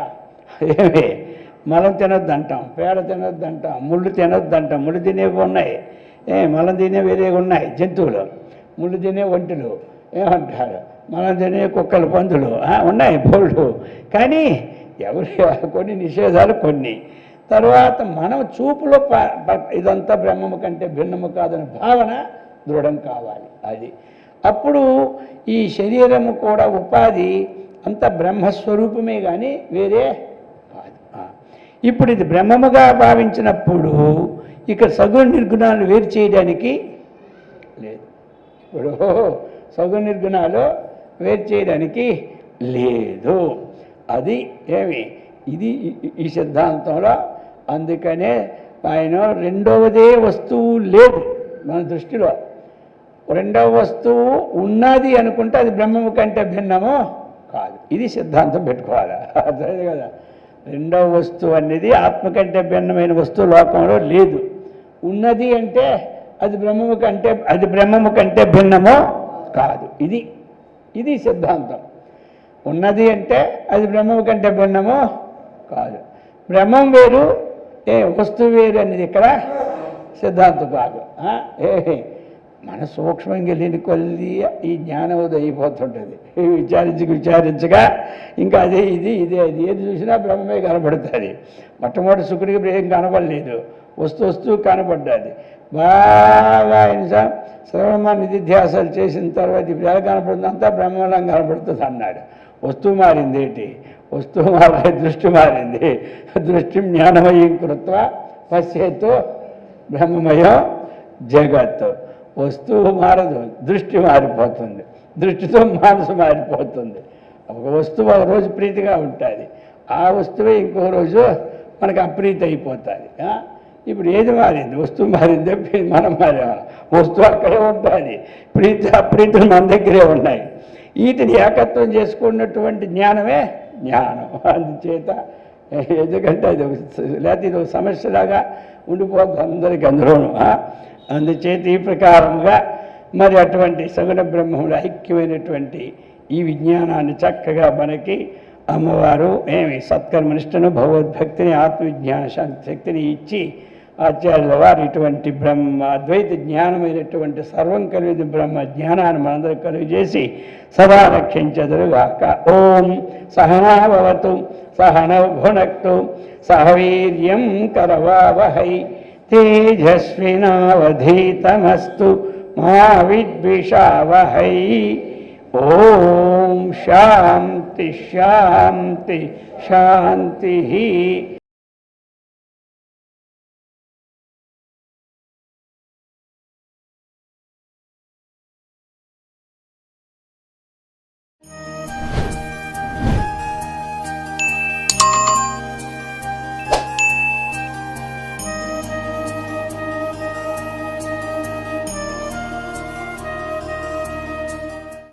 మలం తినొద్దు అంటాం, పేడ తినొద్దు అంటాం, ముళ్ళు తినొద్దు అంటాం. ముళ్ళు తినేవి ఉన్నాయి, మలం తినే వేరేగా ఉన్నాయి జంతువులు. ముళ్ళు తినే ఒంటులు ఏమంటారు, మలం తినే కుక్కలు, పందులు ఉన్నాయి బోళ్ళు. కానీ ఎవరి కొన్ని నిషేధాలు కొన్ని. తర్వాత మనం చూపులో ఇదంతా బ్రహ్మము కంటే భిన్నము కాదనే భావన దృఢం కావాలి. అది అప్పుడు ఈ శరీరము కూడా ఉపాధి అంత బ్రహ్మస్వరూపమే కానీ వేరే కాదు. ఇప్పుడు ఇది బ్రహ్మముగా భావించినప్పుడు ఇక్కడ సగుణ నిర్గుణాలు వేరు చేయడానికి లేదు. ఇప్పుడు సగుణ నిర్గుణాలు వేరు చేయడానికి లేదు. అది ఏమి ఇది ఈ సిద్ధాంతంలో. అందుకనే ఆయన రెండవదే వస్తువు లేదు మన దృష్టిలో. రెండవ వస్తువు ఉన్నది అనుకుంటే అది బ్రహ్మము కంటే భిన్నము కాదు. ఇది సిద్ధాంతం పెట్టుకోవాలి. అర్థమైంది కదా. రెండవ వస్తువు అనేది ఆత్మ కంటే భిన్నమైన వస్తువు లోకంలో లేదు. ఉన్నది అంటే అది బ్రహ్మము కంటే భిన్నము కాదు. ఇది సిద్ధాంతం. ఉన్నది అంటే అది బ్రహ్మము కంటే భిన్నము కాదు. బ్రహ్మం వేరు, వస్తువు వేరు అనేది ఇక్కడ సిద్ధాంతం కాదు. మన సూక్ష్మంగా వెళ్ళిన కొద్ది ఈ జ్ఞానోదయం అయిపోతుంటుంది. విచారించగా ఇంకా అదే ఇది ఏది చూసినా బ్రహ్మమే కనబడుతుంది. మొట్టమొదటి శుకుడికి ఏం కనబడలేదు, వస్తువు కనబడ్డది. బాగా ఆయన శ్రవణ నిధిధ్యాసాలు చేసిన తర్వాత ఇప్పుడు ఎలా కనపడుతుంది, అంతా బ్రహ్మలం కనబడుతుంది అన్నాడు. వస్తువు మారింది ఏంటి? వస్తువు మారే దృష్టి మారింది. దృష్టి జ్ఞానమయం కృత్వ పశ్చేత్తు బ్రహ్మమయం జగత్. వస్తువు మారదు, దృష్టి మారిపోతుంది. దృష్టితో మనసు మారిపోతుంది. ఒక వస్తువు ఒక రోజు ప్రీతిగా ఉంటుంది, ఆ వస్తువే ఇంకో రోజు మనకు అప్రీతి అయిపోతుంది. ఇప్పుడు ఏది మారింది? వస్తువు మారింది, మనం మారా. వస్తువు అక్కడే ఉంటుంది, ప్రీతి అప్రీతులు మన దగ్గరే ఉన్నాయి. వీటిని ఏకత్వం చేసుకున్నటువంటి జ్ఞానమే జ్ఞానం. అందుచేత ఎందుకంటే అది లేకపోతే ఇది ఒక సమస్యలాగా ఉండిపోతుంది అందరికీ అందులోనూ. అందుచేత ఈ ప్రకారంగా మరి అటువంటి సగుణ బ్రహ్మములు ఐక్యమైనటువంటి ఈ విజ్ఞానాన్ని చక్కగా మనకి అమ్మవారు సత్కర్మనిష్టను, భగవద్భక్తిని, ఆత్మవిజ్ఞాన శక్తిని ఇచ్చి ఆచార్యుల వారు ఇటువంటి బ్రహ్మ అద్వైత జ్ఞానమైనటువంటి సర్వం కలిగి బ్రహ్మ జ్ఞానాన్ని మనందరూ కలుగు చేసి సదా రక్షించదురుగాక. ఓం సహనాభవతు సహనౌ భునక్తు సహ వీర్యం కరవావహై తేజస్వినావధీతమస్తు మా విద్విషావహై. ఓం శాంతి శాంతి శాంతి.